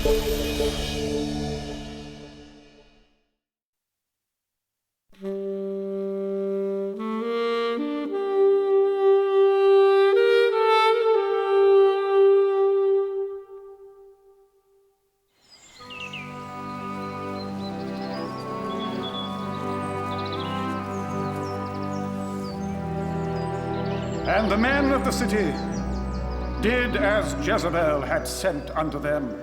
And the men of the city did as Jezebel had sent unto them,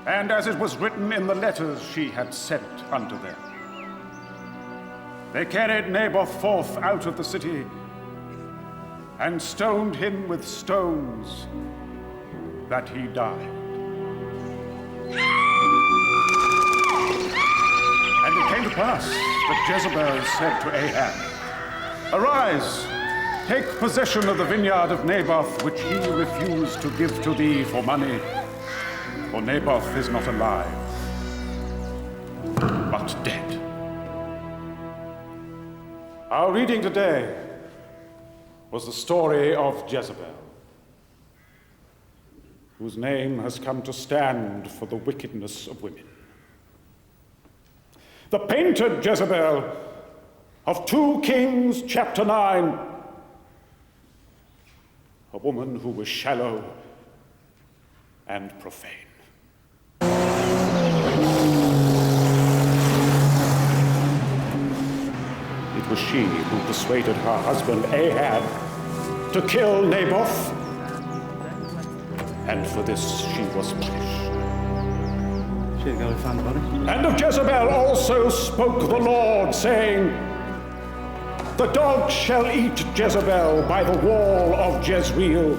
and as it was written in the letters she had sent unto them. They carried Naboth forth out of the city, and stoned him with stones, that he died. And it came to pass that Jezebel said to Ahab, Arise, take possession of the vineyard of Naboth, which he refused to give to thee for money, for Naboth is not alive, but dead. Our reading today was the story of Jezebel, whose name has come to stand for the wickedness of women. The painted Jezebel of 2 Kings chapter 9, a woman who was shallow and profane. It was she who persuaded her husband Ahab to kill Naboth, and for this she was punished. And of Jezebel also spoke the Lord, saying, The dog shall eat Jezebel by the wall of Jezreel.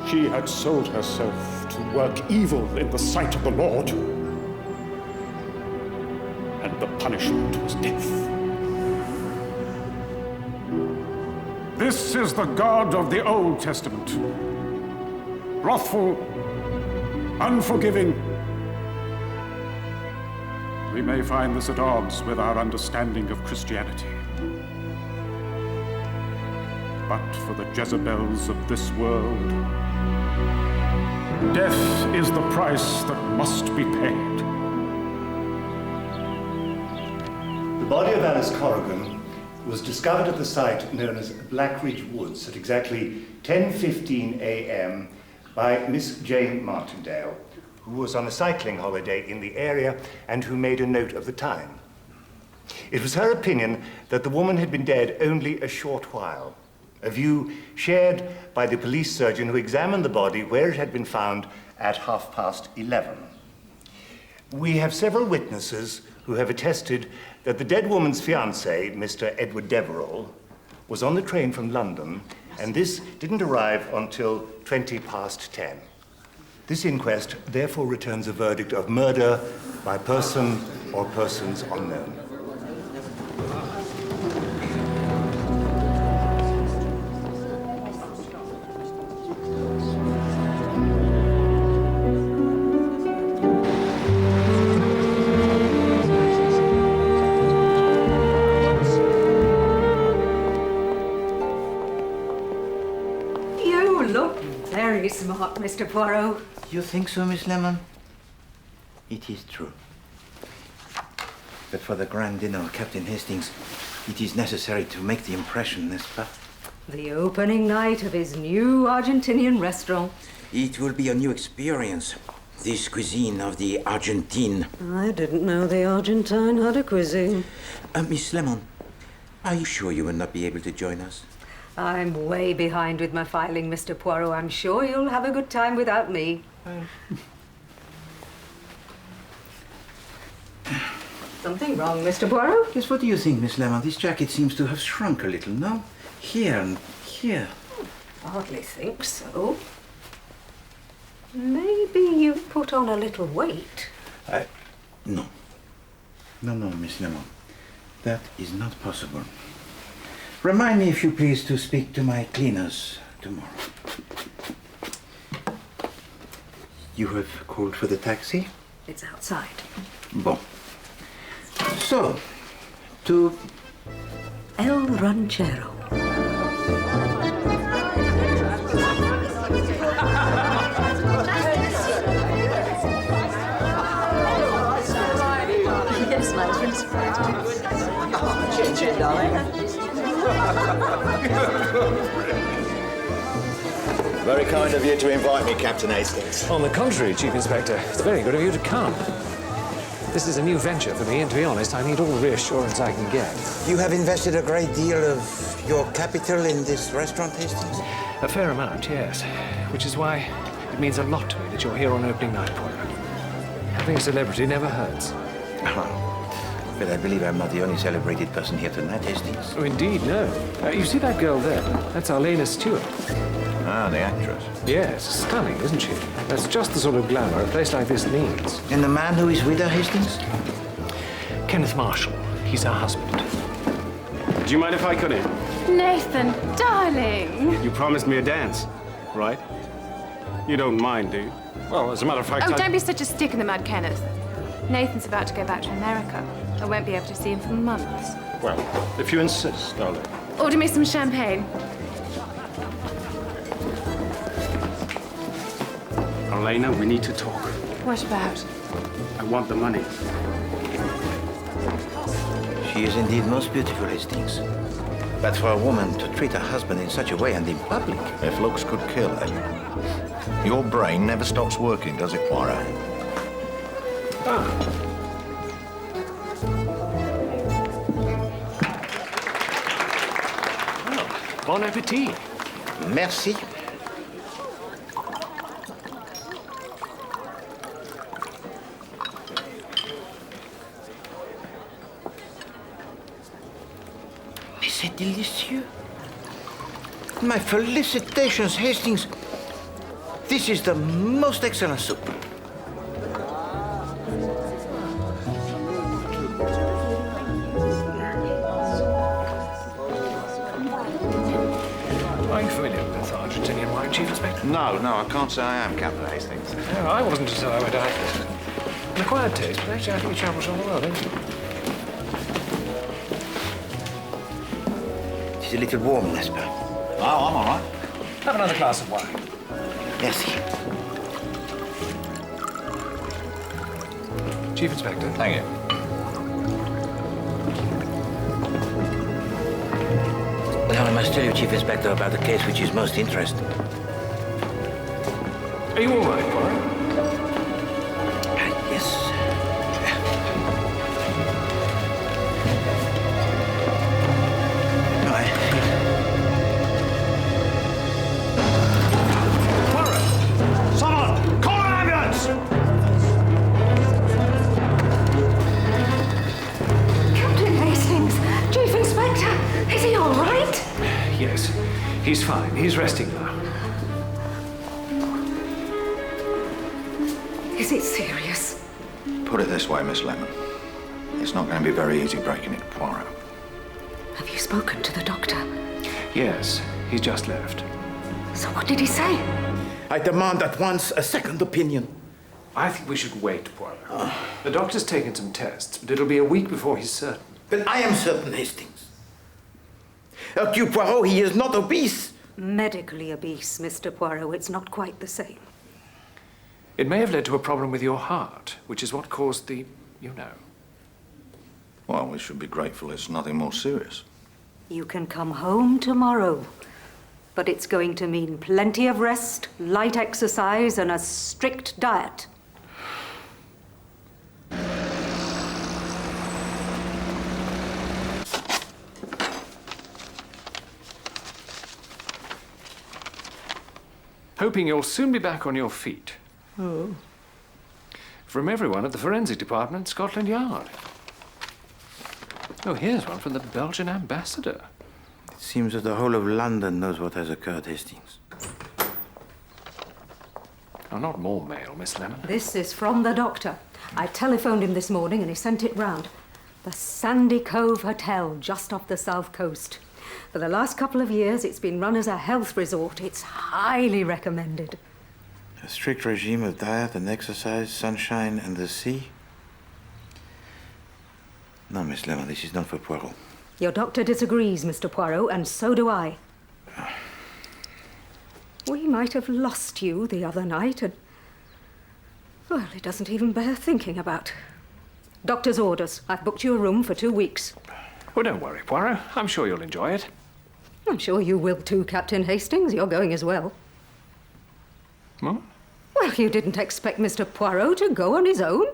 She had sold herself to work evil in the sight of the Lord, and the punishment was death. This is the God of the Old Testament, wrathful, unforgiving. We may find this at odds with our understanding of Christianity. But for the Jezebels of this world, death is the price that must be paid. The body of Alice Corrigan was discovered at the site known as Blackridge Woods at exactly 10:15 a.m. by Miss Jane Martindale, who was on a cycling holiday in the area and who made a note of the time. It was her opinion that the woman had been dead only a short while, a view shared by the police surgeon who examined the body where it had been found at 11:30. We have several witnesses who have attested that the dead woman's fiancé, Mr. Edward Deverell, was on the train from London, and this didn't arrive until 10:20. This inquest therefore returns a verdict of murder by person or persons unknown. You look very smart, Mr. Poirot. You think so, Miss Lemon? It is true. But for the grand dinner of Captain Hastings, it is necessary to make the impression, n'est-ce pas? The opening night of his new Argentinian restaurant. It will be a new experience, this cuisine of the Argentine. I didn't know the Argentine had a cuisine. Miss Lemon, are you sure you will not be able to join us? I'm way behind with my filing, Mr. Poirot. I'm sure you'll have a good time without me. Something wrong, Mr. Poirot? Yes, what do you think, Miss Lemon? This jacket seems to have shrunk a little, no? Here and here. Hardly think so. Maybe you've put on a little weight. No. No, Miss Lemon. That is not possible. Remind me, if you please, to speak to my cleaners tomorrow. You have called for the taxi? It's outside. Bon. So, to El Ranchero. chin, darling. Very kind of you to invite me, Captain Hastings. On the contrary, Chief Inspector, it's very good of you to come. This is a new venture for me, and to be honest, I need all the reassurance I can get. You have invested a great deal of your capital in this restaurant, Hastings? A fair amount, yes. Which is why it means a lot to me that you're here on opening night, Poirot. Having a celebrity never hurts. But I believe I'm not the only celebrated person here tonight, Hastings. Oh, indeed, no. You see that girl there? That's Arlena Stewart. Ah, the actress. Yes, stunning, isn't she? That's just the sort of glamour a place like this needs. And the man who is with her, Hastings? Kenneth Marshall. He's her husband. Do you mind if I cut in? Nathan, darling. You promised me a dance, right? You don't mind, do you? Well, as a matter of fact, Oh, don't be such a stick in the mud, Kenneth. Nathan's about to go back to America. I won't be able to see him for months. Well, if you insist, darling. Order me some champagne. Elena, we need to talk. What about? I want the money. She is indeed most beautiful, Hastings. But for a woman to treat her husband in such a way and in public... If looks could kill, eh? Your brain never stops working, does it, Poirot? Well, bon appetit. Merci. Mais c'est délicieux. My felicitations, Hastings. This is the most excellent soup. Are you familiar with Argentinian wine, Chief Inspector? No, I can't say I am, Captain Hastings. No, I wasn't until I went out. An acquired taste, but actually I think he travels all the world, don't you? It is a little warm, n'est-ce pas? Oh, I'm all right. Have another glass of wine. Merci. Chief Inspector. Thank you. Now I must tell you, Chief Inspector, about the case which is most interesting. Are you all right, Poirot? Yes. No, Poirot! Someone! Call an ambulance! Captain Hastings, Chief Inspector, is he all right? Yes, he's fine. He's resting now. Is it serious? Put it this way, Miss Lemon. It's not going to be very easy breaking it to Poirot. Have you spoken to the doctor? Yes, he's just left. So what did he say? I demand at once a second opinion. I think we should wait, Poirot. The doctor's taken some tests, but it'll be a week before he's certain. But I am certain, Hastings. Hercule Poirot, he is not obese. Medically obese, Mr. Poirot. It's not quite the same. It may have led to a problem with your heart, which is what caused the, you know. Well, we should be grateful it's nothing more serious. You can come home tomorrow, but it's going to mean plenty of rest, light exercise, and a strict diet. Hoping you'll soon be back on your feet. Oh. From everyone at the Forensic Department, Scotland Yard. Oh, here's one from the Belgian ambassador. It seems that the whole of London knows what has occurred, Hastings. Oh, not more mail, Miss Lemon. This is from the doctor. I telephoned him this morning and he sent it round. The Sandy Cove Hotel, just off the south coast. For the last couple of years, it's been run as a health resort. It's highly recommended. A strict regime of diet and exercise, sunshine and the sea? No, Miss Lemon, this is not for Poirot. Your doctor disagrees, Mr. Poirot, and so do I. We might have lost you the other night, and... well, it doesn't even bear thinking about. Doctor's orders. I've booked you a room for 2 weeks. Well, don't worry, Poirot. I'm sure you'll enjoy it. I'm sure you will too, Captain Hastings. You're going as well. What? Well, you didn't expect Mr. Poirot to go on his own?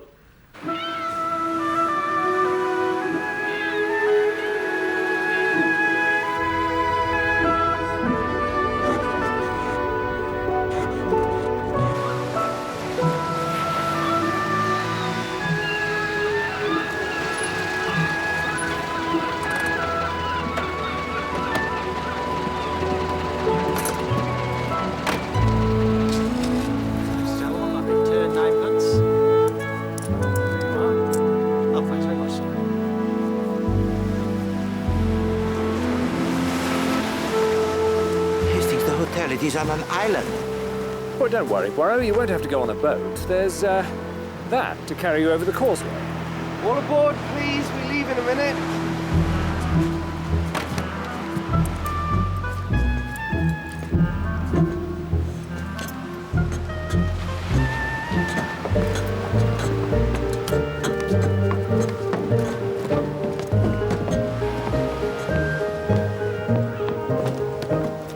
It is on an island. Well, don't worry, Poirot. You won't have to go on a boat. There's, that to carry you over the causeway. All aboard, please. We leave in a minute.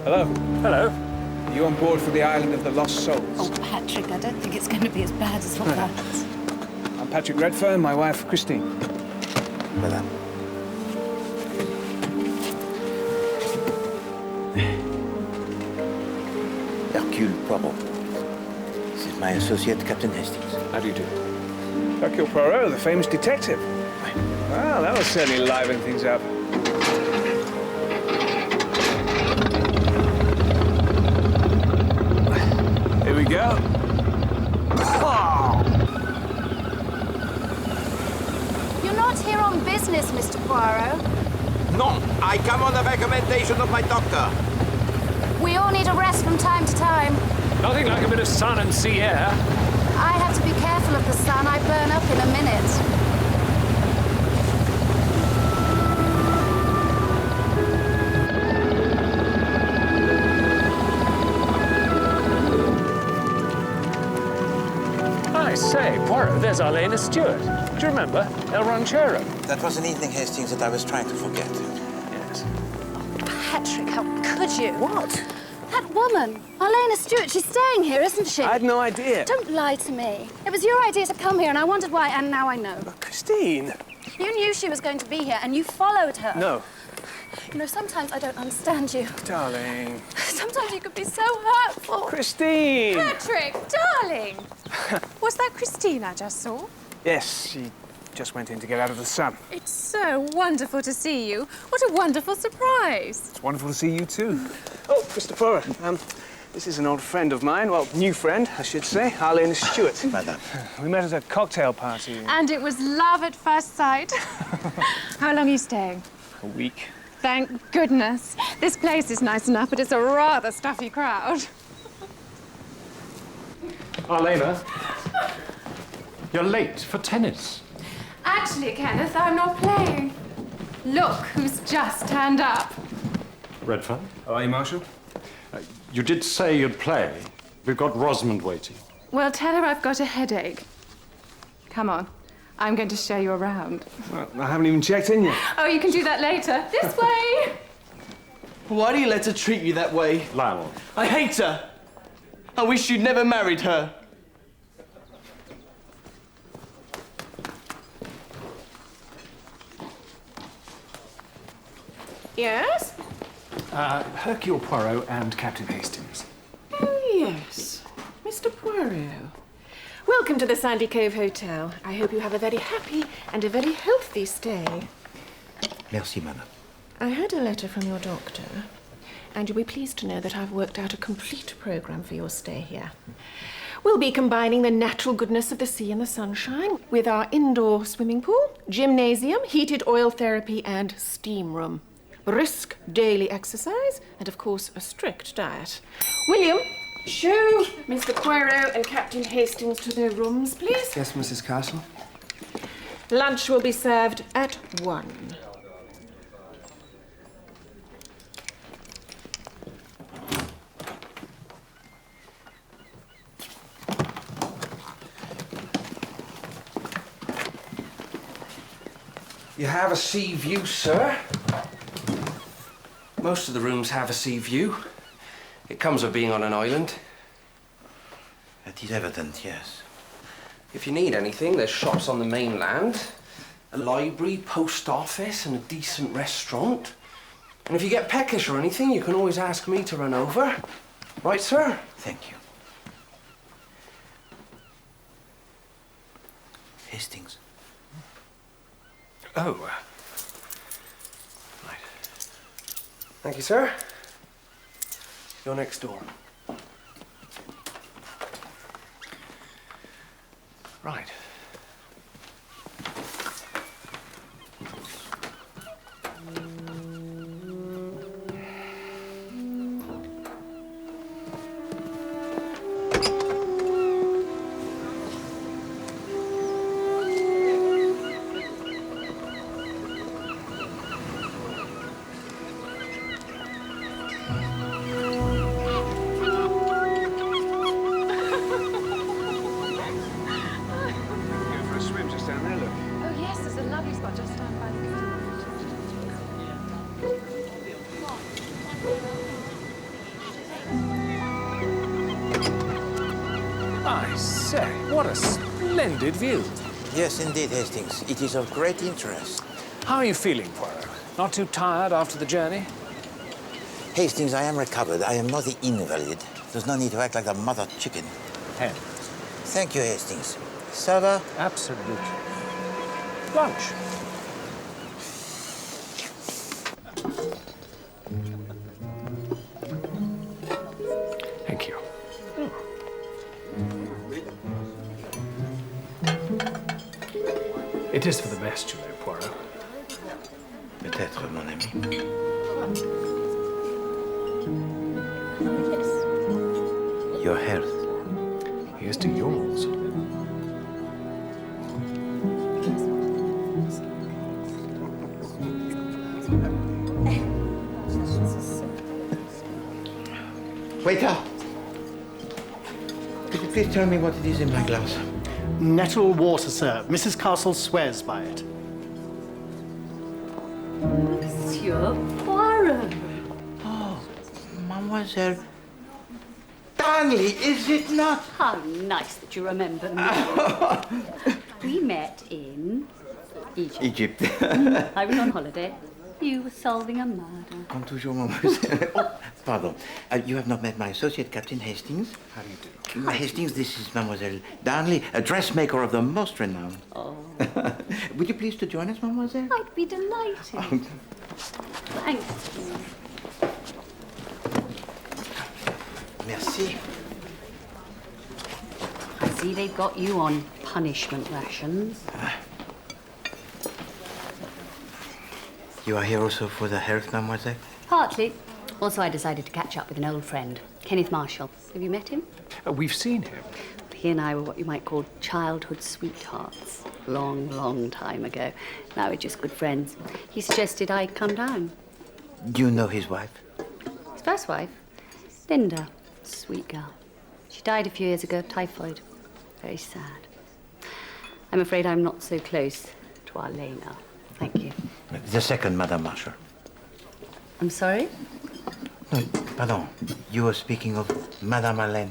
Hello. Hello. Are you on board for the island of the lost souls? Oh, Patrick, I don't think it's going to be as bad as all that. I'm Patrick Redfern, my wife, Christine. Madame. Hercule Poirot. This is my associate, Captain Hastings. How do you do? Hercule Poirot, the famous detective. Well, that will certainly liven things up. Here we go. You're not here on business, Mr. Poirot. No, I come on the recommendation of my doctor. We all need a rest from time to time. Nothing like a bit of sun and sea air. I have to be careful of the sun. I burn up in a minute. I say, Poirot, there's Arlena Stewart. Do you remember? El Ranchero. That was an evening, Hastings, that I was trying to forget. Yes. Patrick, how could you? What? That woman, Arlena Stewart, she's staying here, isn't she? I had no idea. Don't lie to me. It was your idea to come here, and I wondered why, and now I know. Christine. You knew she was going to be here, and you followed her. No. You know, sometimes I don't understand you. Darling. Sometimes you could be so hurtful. Christine! Patrick, darling! Was that Christine I just saw? Yes, she just went in to get out of the sun. It's so wonderful to see you. What a wonderful surprise. It's wonderful to see you too. Oh, Mr. Poirot, this is an old friend of mine. Well, new friend, I should say, Arlena Stewart. Madame. We met at a cocktail party. And it was love at first sight. How long are you staying? A week. Thank goodness. This place is nice enough, but it's a rather stuffy crowd. Arlena, you're late for tennis. Actually, Kenneth, I'm not playing. Look who's just turned up. Redfern, How are you, Marshal? you did say you'd play. We've got Rosamond waiting. Well, tell her I've got a headache. Come on. I'm going to show you around. Well, I haven't even checked in yet. Oh, you can do that later. This way. Why do you let her treat you that way? Lionel. I hate her. I wish you'd never married her. Yes? Hercule Poirot and Captain Hastings. Oh, yes. Mr. Poirot. Welcome to the Sandy Cove Hotel. I hope you have a very happy and a very healthy stay. Merci, madame. I had a letter from your doctor, and you'll be pleased to know that I've worked out a complete program for your stay here. We'll be combining the natural goodness of the sea and the sunshine with our indoor swimming pool, gymnasium, heated oil therapy, and steam room. Brisk daily exercise, and of course, a strict diet. William, show Mr. Poirot and Captain Hastings to their rooms, please. Yes, Mrs. Castle. Lunch will be served at 1. You have a sea view, sir. Most of the rooms have a sea view. It comes with being on an island. That is evident, yes. If you need anything, there's shops on the mainland, a library, post office, and a decent restaurant. And if you get peckish or anything, you can always ask me to run over. Right, sir? Thank you. Hastings. Oh. Right. Thank you, sir. You're next door. Right. I say, what a splendid view. Yes, indeed, Hastings. It is of great interest. How are you feeling, Poirot? Not too tired after the journey? Hastings, I am recovered. I am not the invalid. There's no need to act like the mother chicken. Hen. Thank you, Hastings. Ça va? Absolutely. Lunch. Thank you. It is for the best, you know, Poirot. Peut-être, mon ami. Your health. Here's to yours. Waiter! Could you please tell me what it is in my glass? Nettle water, sir. Mrs. Castle swears by it. Monsieur Poirot. Oh, Mademoiselle Darnley, is it not? How nice that you remember me. We met in Egypt. I was on holiday. You were solving a murder. Comme toujours, mademoiselle. Oh, pardon. You have not met my associate, Captain Hastings. How do you do? Hastings, this is Mademoiselle Darnley, a dressmaker of the most renowned. Oh. Would you please to join us, mademoiselle? I'd be delighted. Thanks. Merci. I see they've got you on punishment rations. You are here also for the health, mademoiselle? Partly. Also, I decided to catch up with an old friend, Kenneth Marshall. Have you met him? We've seen him. He and I were what you might call childhood sweethearts. Long, long time ago. Now we're just good friends. He suggested I come down. You know his wife? His first wife? Linda. Sweet girl. She died a few years ago of typhoid. Very sad. I'm afraid I'm not so close to our Lena. Thank you. The second, Madame Marshall. I'm sorry? No, pardon. You were speaking of Madame Hélène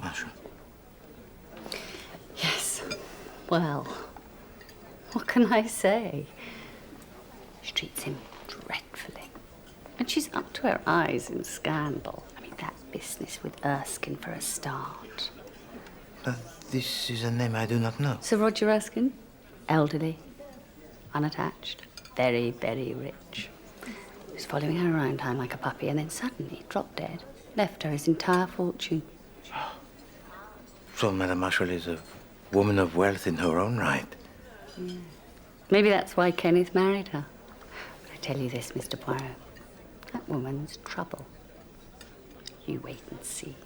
Marshall. Yes. Well, what can I say? She treats him dreadfully. And she's up to her eyes in scandal. I mean, that business with Erskine for a start. This is a name I do not know. Sir Roger Erskine. Elderly. Unattached. Very, very rich. He was following her around town like a puppy and then suddenly dropped dead. Left her his entire fortune. So Madame Marshall is a woman of wealth in her own right. Yeah. Maybe that's why Kenneth married her. But I tell you this, Mr. Poirot. That woman's trouble. You wait and see.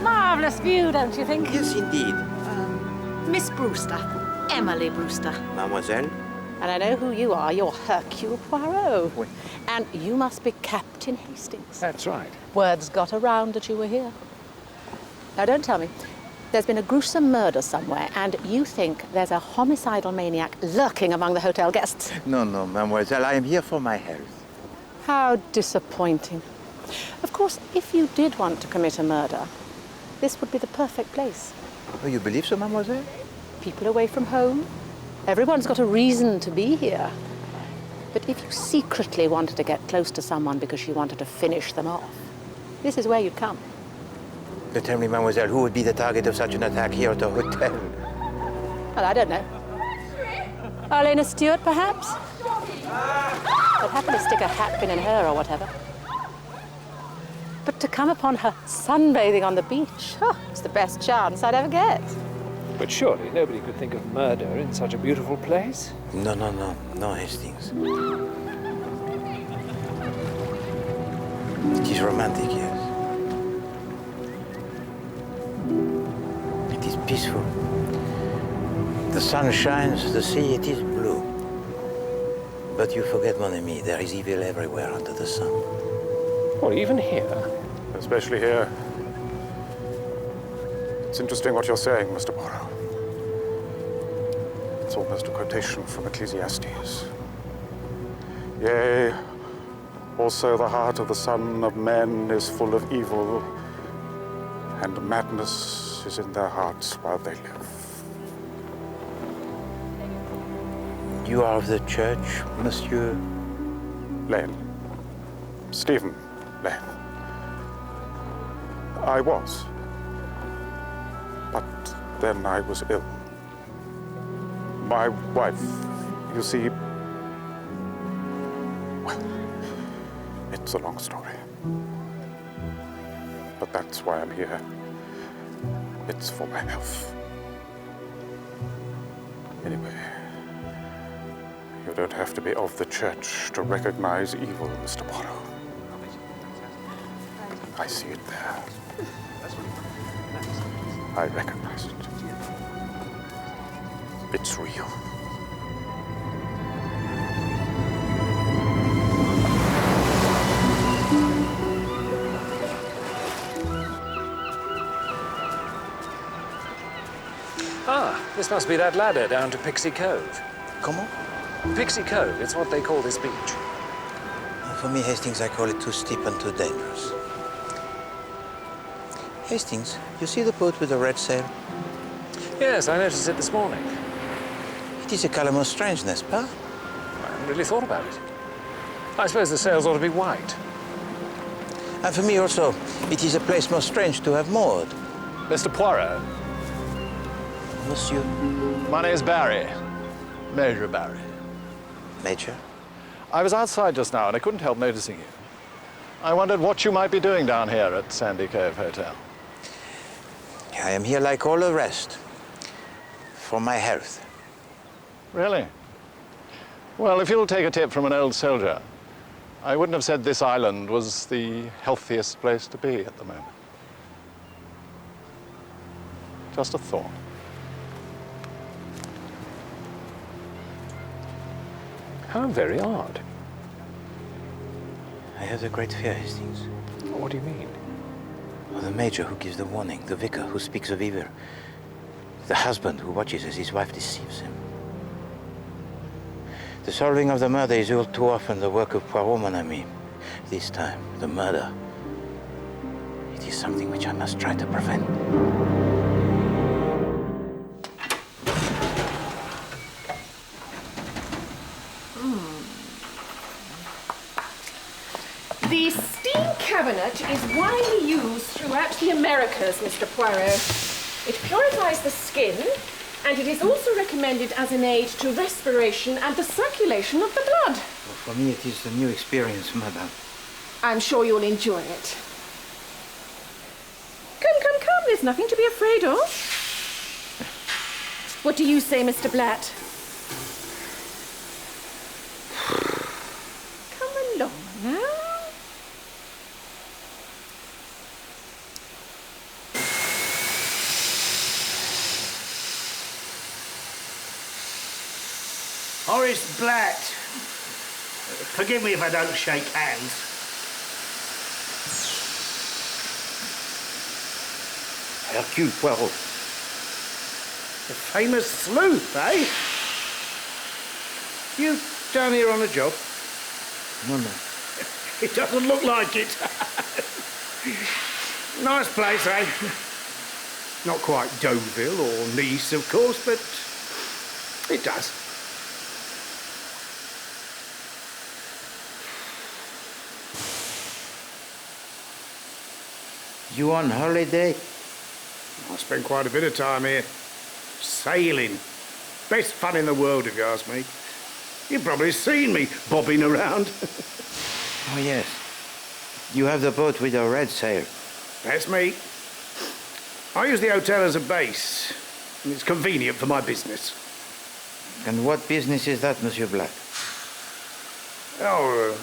Marvellous view, don't you think? Yes, indeed. Miss Brewster. Emily Brewster. Mademoiselle? And I know who you are. You're Hercule Poirot. Oui. And you must be Captain Hastings. That's right. Word's got around that you were here. Now, don't tell me. There's been a gruesome murder somewhere, and you think there's a homicidal maniac lurking among the hotel guests? No, no, mademoiselle, I am here for my health. How disappointing. Of course, if you did want to commit a murder, this would be the perfect place. Oh, you believe so, mademoiselle? People away from home. Everyone's got a reason to be here. But if you secretly wanted to get close to someone because you wanted to finish them off, this is where you'd come. But tell me, mademoiselle, who would be the target of such an attack here at the hotel? Well, I don't know. Arlena Stewart, perhaps? I'd happily stick a hat pin in her or whatever. But to come upon her sunbathing on the beach, it's the best chance I'd ever get. But surely nobody could think of murder in such a beautiful place? No, no, no. No, Hastings. It is romantic, yes. It is peaceful. The sun shines, the sea, it is blue. But you forget, mon ami, there is evil everywhere under the sun. Well, even here? Especially here. It's interesting what you're saying, Mr. Poirot. It's almost a quotation from Ecclesiastes. Yea, also the heart of the son of men is full of evil, and madness is in their hearts while they live. You are of the church, Monsieur? Lane. Stephen Lane. I was. But then I was ill. My wife, you see, well, it's a long story. But that's why I'm here. It's for my health. Anyway, you don't have to be of the church to recognize evil, Mr. Poirot. I see it there. I recognize it. It's real. Ah, this must be that ladder down to Pixie Cove. Comment? Pixie Cove, it's what they call this beach. For me, Hastings, I call it too steep and too dangerous. Hastings, you see the boat with the red sail? Yes, I noticed it this morning. It is a color most strange, n'est-ce pas? I haven't really thought about it. I suppose the sails ought to be white. And for me also, it is a place most strange to have moored. Mr. Poirot. Monsieur? My name's Barry. Major Barry. Major? I was outside just now and I couldn't help noticing you. I wondered what you might be doing down here at Sandy Cove Hotel. I am here like all the rest. For my health. Really? Well, if you'll take a tip from an old soldier, I wouldn't have said this island was the healthiest place to be at the moment. Just a thought. How very odd. I have a great fear, Hastings. What do you mean? Of the major who gives the warning, the vicar who speaks of evil, the husband who watches as his wife deceives him. The solving of the murder is all too often the work of Poirot, mon ami. This time, the murder, it is something which I must try to prevent. The steam cabinet is widely used throughout the Americas, Mr. Poirot. It purifies the skin, and it is also recommended as an aid to respiration and the circulation of the blood. Well, for me, it is a new experience, madame. I'm sure you'll enjoy it. Come, there's nothing to be afraid of. What do you say, Mr. Blatt? Come along now. Horace Blatt. Forgive me if I don't shake hands. Hercule Poirot. The famous sleuth, eh? You down here on a job? No. It doesn't look like it. Nice place, eh? Not quite Deauville or Nice, of course, but it does. You on holiday? I spent quite a bit of time here. Sailing. Best fun in the world, if you ask me. You've probably seen me bobbing around. Oh, yes. You have the boat with a red sail. That's me. I use the hotel as a base, and it's convenient for my business. And what business is that, Monsieur Black? Oh,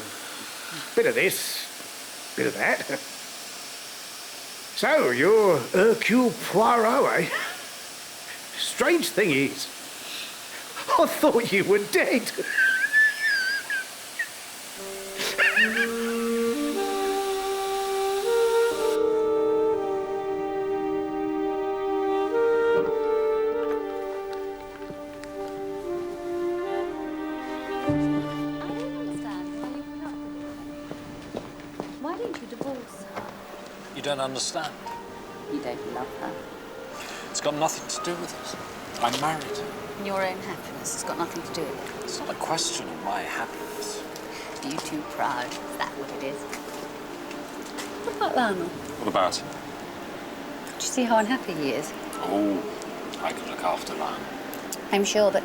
bit of this, bit of that. So, you're Hercule Poirot, eh? Strange thing is, I thought you were dead. Why didn't you divorce her? You don't understand. You don't love her. It's got nothing to do with it. I'm married. And your own happiness has got nothing to do with it. It's not a question of my happiness. Are you too proud? Is that what it is? What about Lionel? What about him? Do you see how unhappy he is? Oh, I can look after Lionel. I'm sure, but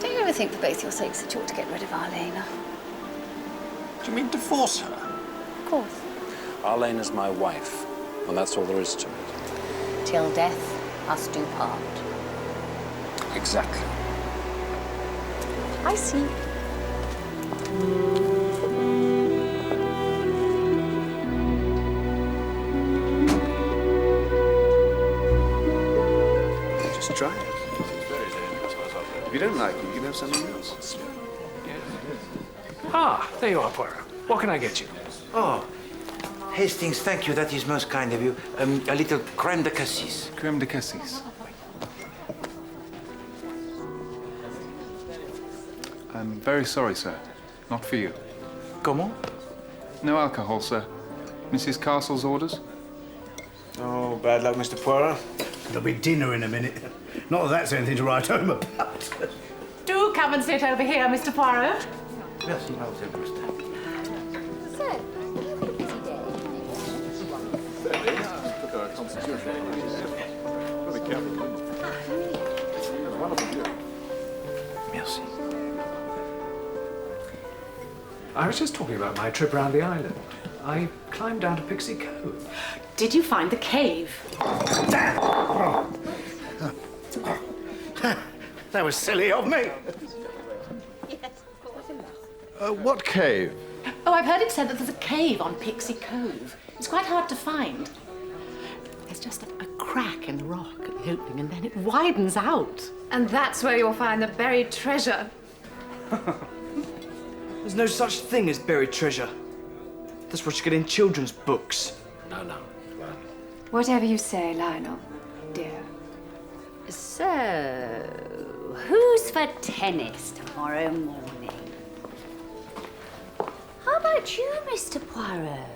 don't you ever think for both your sakes that you ought to get rid of Arlena? Do you mean divorce her? Of course. Arlena's my wife, and that's all there is to it. Till death us do part. Exactly. I see. Just try it. If you don't like it, you can have something else. Ah, there you are, Poirot. What can I get you? Oh, Hastings, thank you. That is most kind of you. A little crème de cassis. Crème de cassis. I'm very sorry, sir. Not for you. Comment? No alcohol, sir. Mrs. Castle's orders? Oh, bad luck, Mr. Poirot. There'll be dinner in a minute. Not that that's anything to write home about. Do come and sit over here, Mr. Poirot. Merci, Mademoiselle Brewster. So, you've had a busy day. Merci. I was just talking about my trip around the island. I climbed down to Pixie Cove. Did you find the cave? That was silly of me. What cave? Oh, I've heard it said that there's a cave on Pixie Cove. It's quite hard to find. There's just a crack in the rock at the opening, and then it widens out. And that's where you'll find the buried treasure. There's no such thing as buried treasure. That's what you get in children's books. No. Whatever you say, Lionel, dear. So, who's for tennis tomorrow morning? How about you, Mr. Poirot?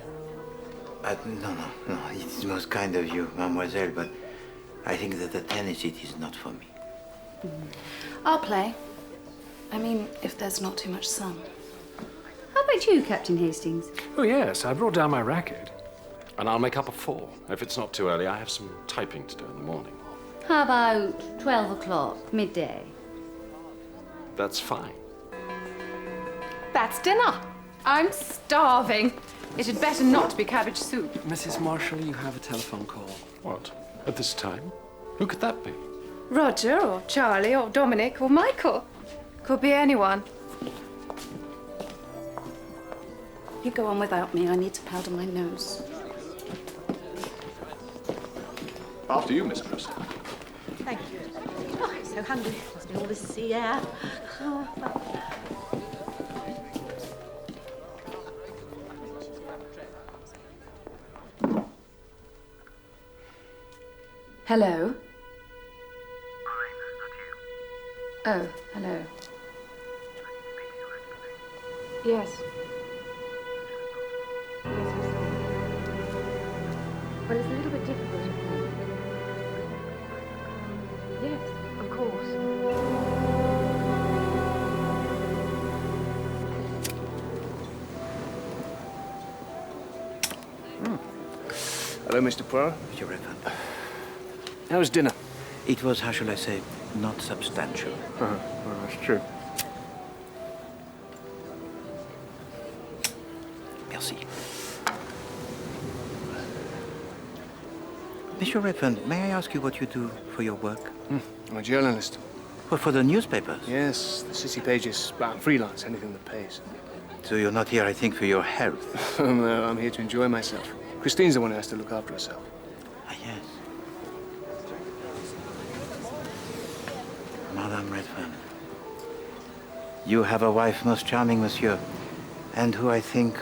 No. It's most kind of you, mademoiselle, but I think that the tennis, it is not for me. I'll play. I mean, if there's not too much sun. How about you, Captain Hastings? Oh, yes, I brought down my racket. And I'll make up at 4. If it's not too early, I have some typing to do in the morning. How about 12 o'clock, midday? That's fine. That's dinner. I'm starving. It had better not be cabbage soup. Mrs. Marshall, you have a telephone call. What? At this time? Who could that be? Roger or Charlie or Dominic or Michael. Could be anyone. You go on without me. I need to powder my nose. After you, Miss Brewster. Thank you. Oh, I'm so hungry. Must be all this sea air. Hello? Oh, hello. Yes. Well, it's a little bit difficult. Yes, of course. Hello, Mr. Poirot. Monsieur Redfern. How was dinner? It was, how shall I say, not substantial. Well, that's true. Merci. Monsieur Redfern, may I ask you what you do for your work? I'm a journalist. Well, for the newspapers? Yes, the city pages. Freelance, anything that pays. So you're not here, I think, for your health? No, I'm here to enjoy myself. Christine's the one who has to look after herself. Ah, yes. Madame Redfern, you have a wife most charming, monsieur, and who I think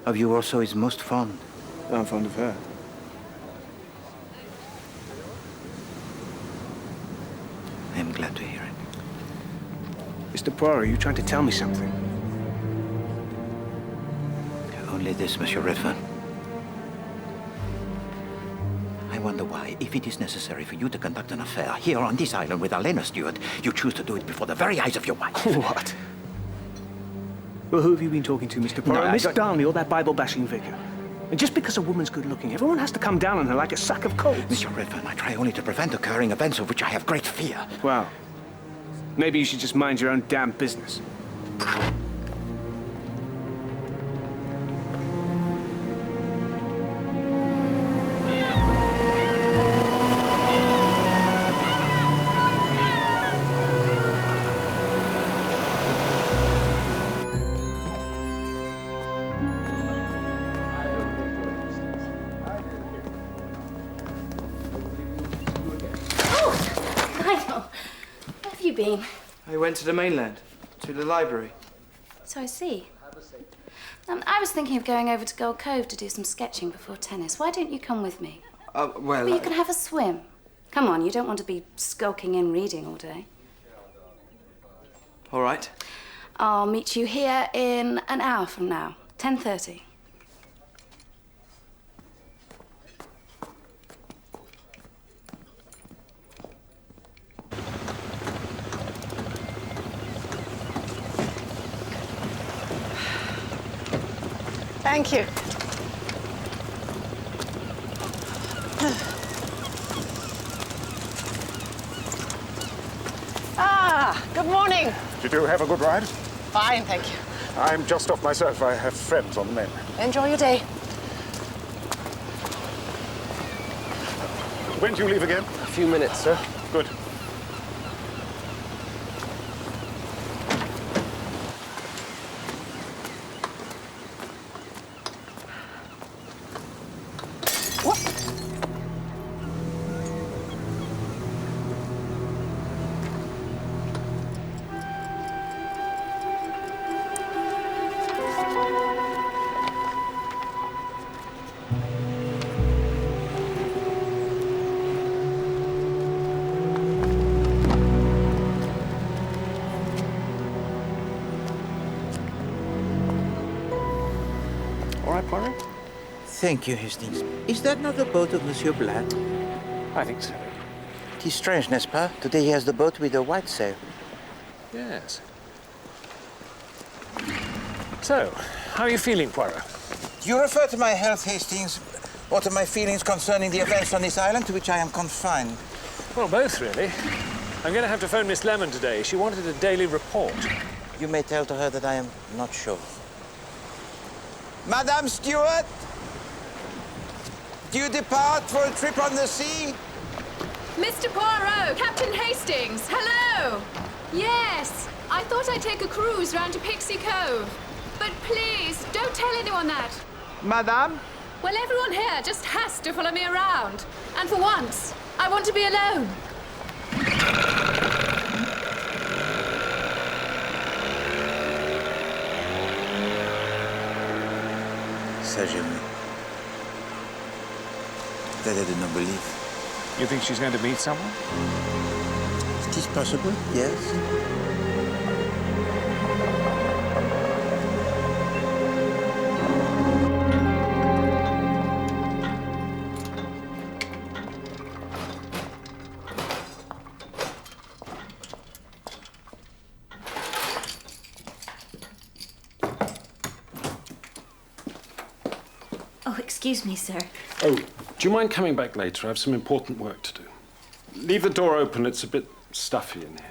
of you also is most fond. I'm fond of her. I'm glad to hear it. Mr. Poirot, are you trying to tell me something? Only this, Monsieur Redfern. I wonder why, if it is necessary for you to conduct an affair here on this island with Elena Stewart, you choose to do it before the very eyes of your wife. What? Well, who have you been talking to, Mr. Poirot? No, Miss Darnley or that Bible-bashing vicar? And just because a woman's good-looking, everyone has to come down on her like a sack of coals. Monsieur Redfern, I try only to prevent occurring events of which I have great fear. Well, maybe you should just mind your own damn business. Been? I went to the mainland, to the library. So I see. I was thinking of going over to Gold Cove to do some sketching before tennis. Why don't you come with me? Well, you can have a swim. Come on, you don't want to be skulking in reading all day. All right. I'll meet you here in an hour from now, 10:30. Thank you. Good morning. Did you have a good ride? Fine, thank you. I'm just off myself. I have friends on the men. Enjoy your day. When do you leave again? A few minutes, sir. Good. Thank you, Hastings. Is that not the boat of Monsieur Black? I think so. It is strange, n'est-ce pas? Today he has the boat with a white sail. Yes. So, how are you feeling, Poirot? Do you refer to my health, Hastings, or to my feelings concerning the events on this island to which I am confined? Well, both, really. I'm going to have to phone Miss Lemon today. She wanted a daily report. You may tell to her that I am not sure. Madame Stewart, do you depart for a trip on the sea? Mr. Poirot, Captain Hastings, hello! Yes, I thought I'd take a cruise round to Pixie Cove. But please, don't tell anyone that. Madame? Well, everyone here just has to follow me around. And for once, I want to be alone. Ça jamais. That I do not believe. You think she's going to meet someone? It is possible, yes. Oh, excuse me, sir. Oh, do you mind coming back later? I have some important work to do. Leave the door open. It's a bit stuffy in here.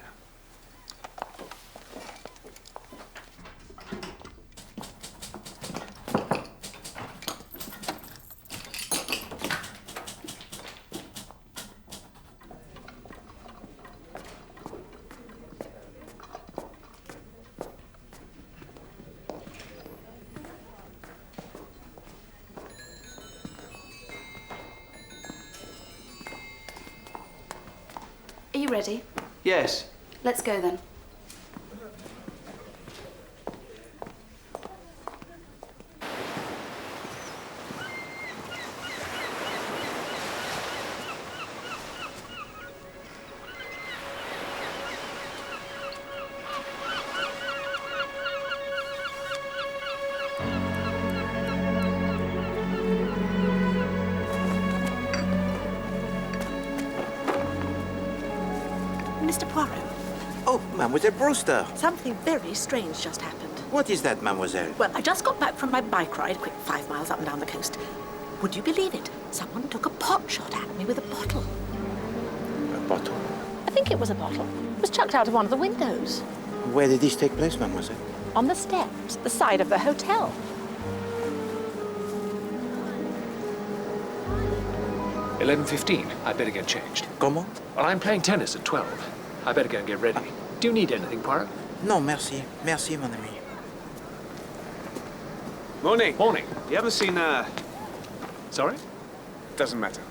Are you ready? Yes. Let's go then. Mr. Poirot, Oh, Mademoiselle Brewster. something very strange just happened. What is that, Mademoiselle? Well, I just got back from my bike ride, quick 5 miles up and down the coast. Would you believe it? Someone took a pot shot at me with a bottle. A bottle. I think it was a bottle. It was chucked out of one of the windows. Where did this take place, Mademoiselle? On the steps, the side of the hotel. $11:15. I better get changed. Comment? Well, I'm playing tennis at 12. I better go and get ready. Do you need anything, Poirot? Non, merci. Merci, mon ami. Morning. Morning. You haven't seen, Sorry? Doesn't matter.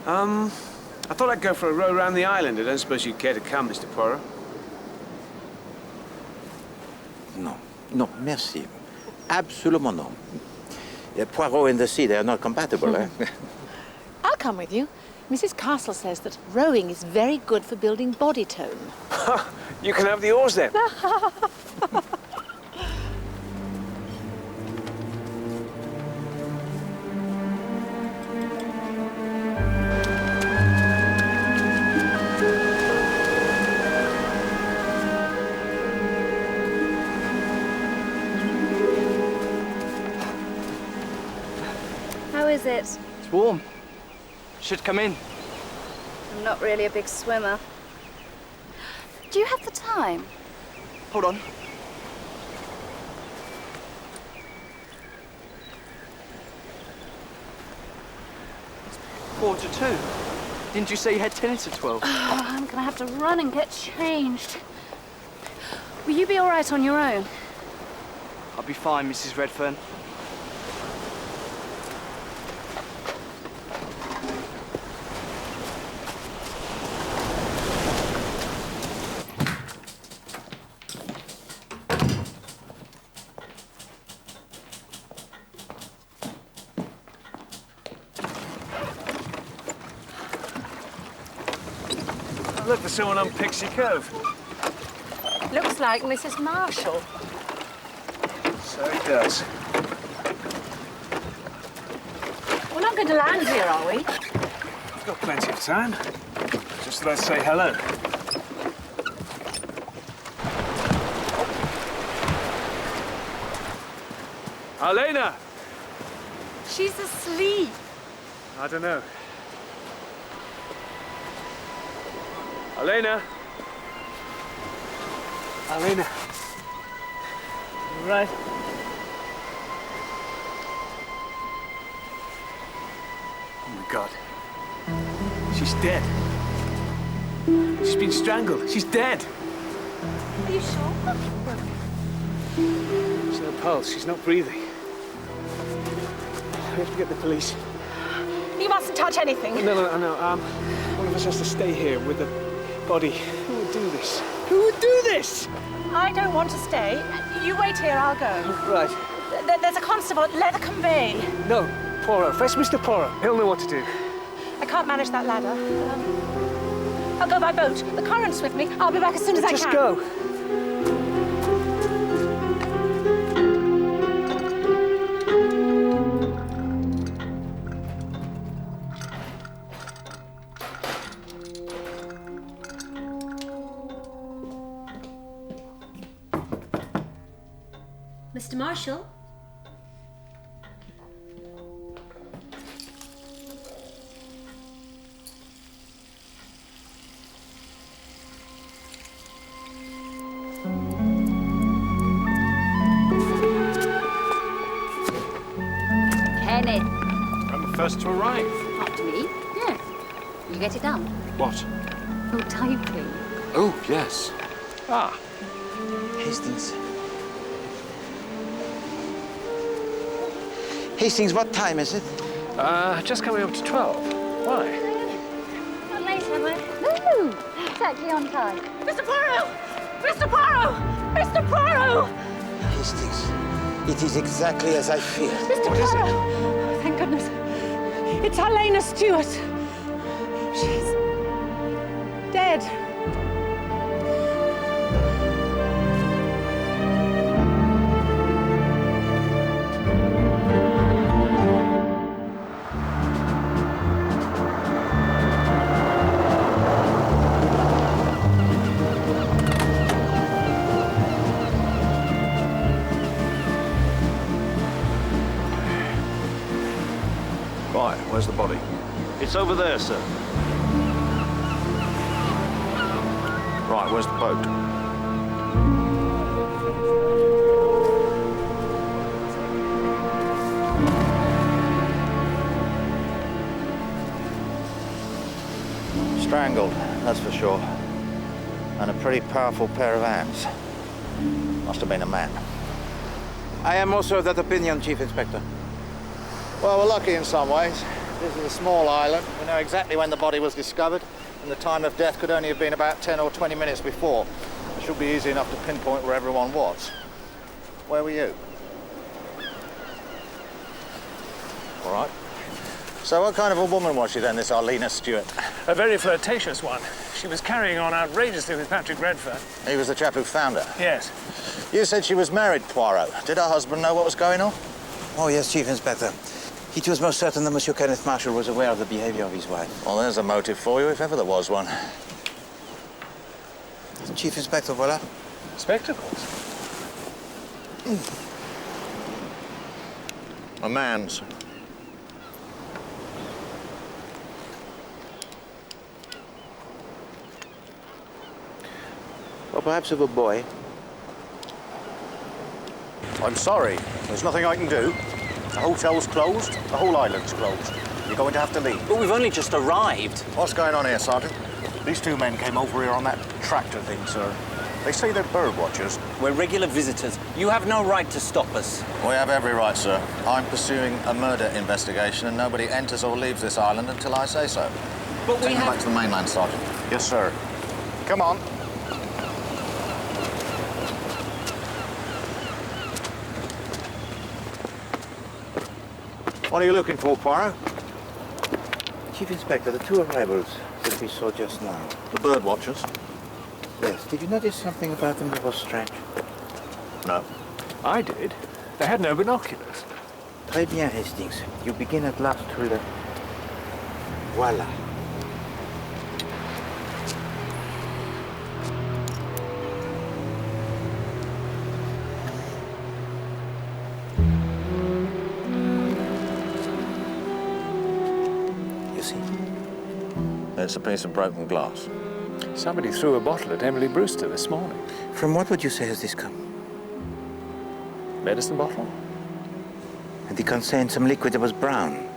I thought I'd go for a row around the island. I don't suppose you'd care to come, Mr. Poirot. Non. Non, merci. Absolument non. Poirot and the sea, they are not compatible, eh? I'll come with you. Mrs. Castle says that rowing is very good for building body tone. You can have the oars then. How is it? It's warm. Should come in. I'm not really a big swimmer. Do you have the time? Hold on. It's 1:45. Didn't you say you had tennis at 12? Oh, I'm gonna have to run and get changed. Will you be all right on your own? I'll be fine, Mrs. Redfern. Look, there's someone on Pixie Cove. Looks like Mrs. Marshall. So it does. We're not going to land here, are we? We've got plenty of time. Just thought I'd say hello. Elena! She's asleep. I don't know. Elena! Elena! You right? Oh my God. She's dead. She's been strangled. She's dead. Are you sure? There's no pulse. She's not breathing. We have to get the police. You mustn't touch anything. No. One of us has to stay here with the body. Who would do this? Who would do this? I don't want to stay. You wait here, I'll go. Right. There's a constable at Lethercombe Bay. No, Poirot. Fetch Mr. Poirot. He'll know what to do. I can't manage that ladder. I'll go by boat. The current's with me. I'll be back as soon as I can. Just go. Mr. Marshall? Kenneth. I'm the first to arrive. After me? Yes. You get it done? What? Oh, typing. Oh, yes. Ah. Hastings. Hastings, what time is it? Just coming up to 12. Why? Not late, am I? No! Exactly on time. Mr. Poirot! Mr. Poirot! Mr. Poirot! Hastings, it is exactly as I feared. Mr. Poirot! Thank goodness. It's Helena Stewart. She's dead. Right, where's the body? It's over there, sir. Right, where's the boat? Strangled, that's for sure. And a pretty powerful pair of hands. Must have been a man. I am also of that opinion, Chief Inspector. Well, we're lucky in some ways. This is a small island. We know exactly when the body was discovered, and the time of death could only have been about 10 or 20 minutes before. It should be easy enough to pinpoint where everyone was. Where were you? All right. So what kind of a woman was she then, this Helena Stewart? A very flirtatious one. She was carrying on outrageously with Patrick Redfern. He was the chap who found her? Yes. You said she was married, Poirot. Did her husband know what was going on? Oh, yes, Chief Inspector. It was most certain that Monsieur Kenneth Marshall was aware of the behavior of his wife. Well, there's a motive for you, if ever there was one. Chief Inspector, voila. Spectacles? A man's. Or perhaps of a boy. I'm sorry. There's nothing I can do. The hotel's closed. The whole island's closed. You're going to have to leave. But we've only just arrived. What's going on here, Sergeant? These two men came over here on that tractor thing, sir. They say they're bird watchers. We're regular visitors. You have no right to stop us. We have every right, sir. I'm pursuing a murder investigation, and nobody enters or leaves this island until I say so. But we Take them have... back to the mainland, Sergeant. Yes, sir. Come on. What are you looking for, Poirot? Chief Inspector, the two arrivals that we saw just now. The bird watchers? Yes. Did you notice something about them that was strange? No. I did. They had no binoculars. Très bien, Hastings. You begin at last to the... Voila. It's a piece of broken glass. Somebody threw a bottle at Emily Brewster this morning. From what would you say has this come? Medicine bottle? And it contained some liquid that was brown.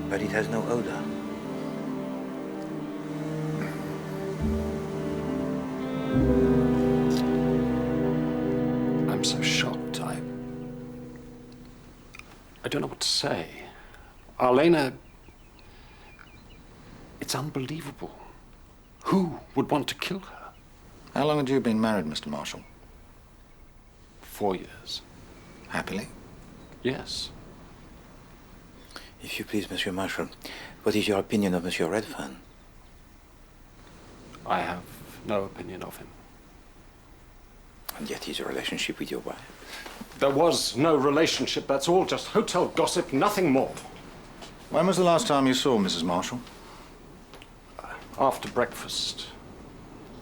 But it has no odor. I'm so shocked. I don't know what to say. Helena... It's unbelievable. Who would want to kill her? How long had you been married, Mr. Marshall? 4 years. Happily? Yes. If you please, Monsieur Marshall, what is your opinion of Monsieur Redfern? I have no opinion of him. And yet his relationship with your wife? There was no relationship. That's all just hotel gossip, nothing more. When was the last time you saw Mrs. Marshall? After breakfast,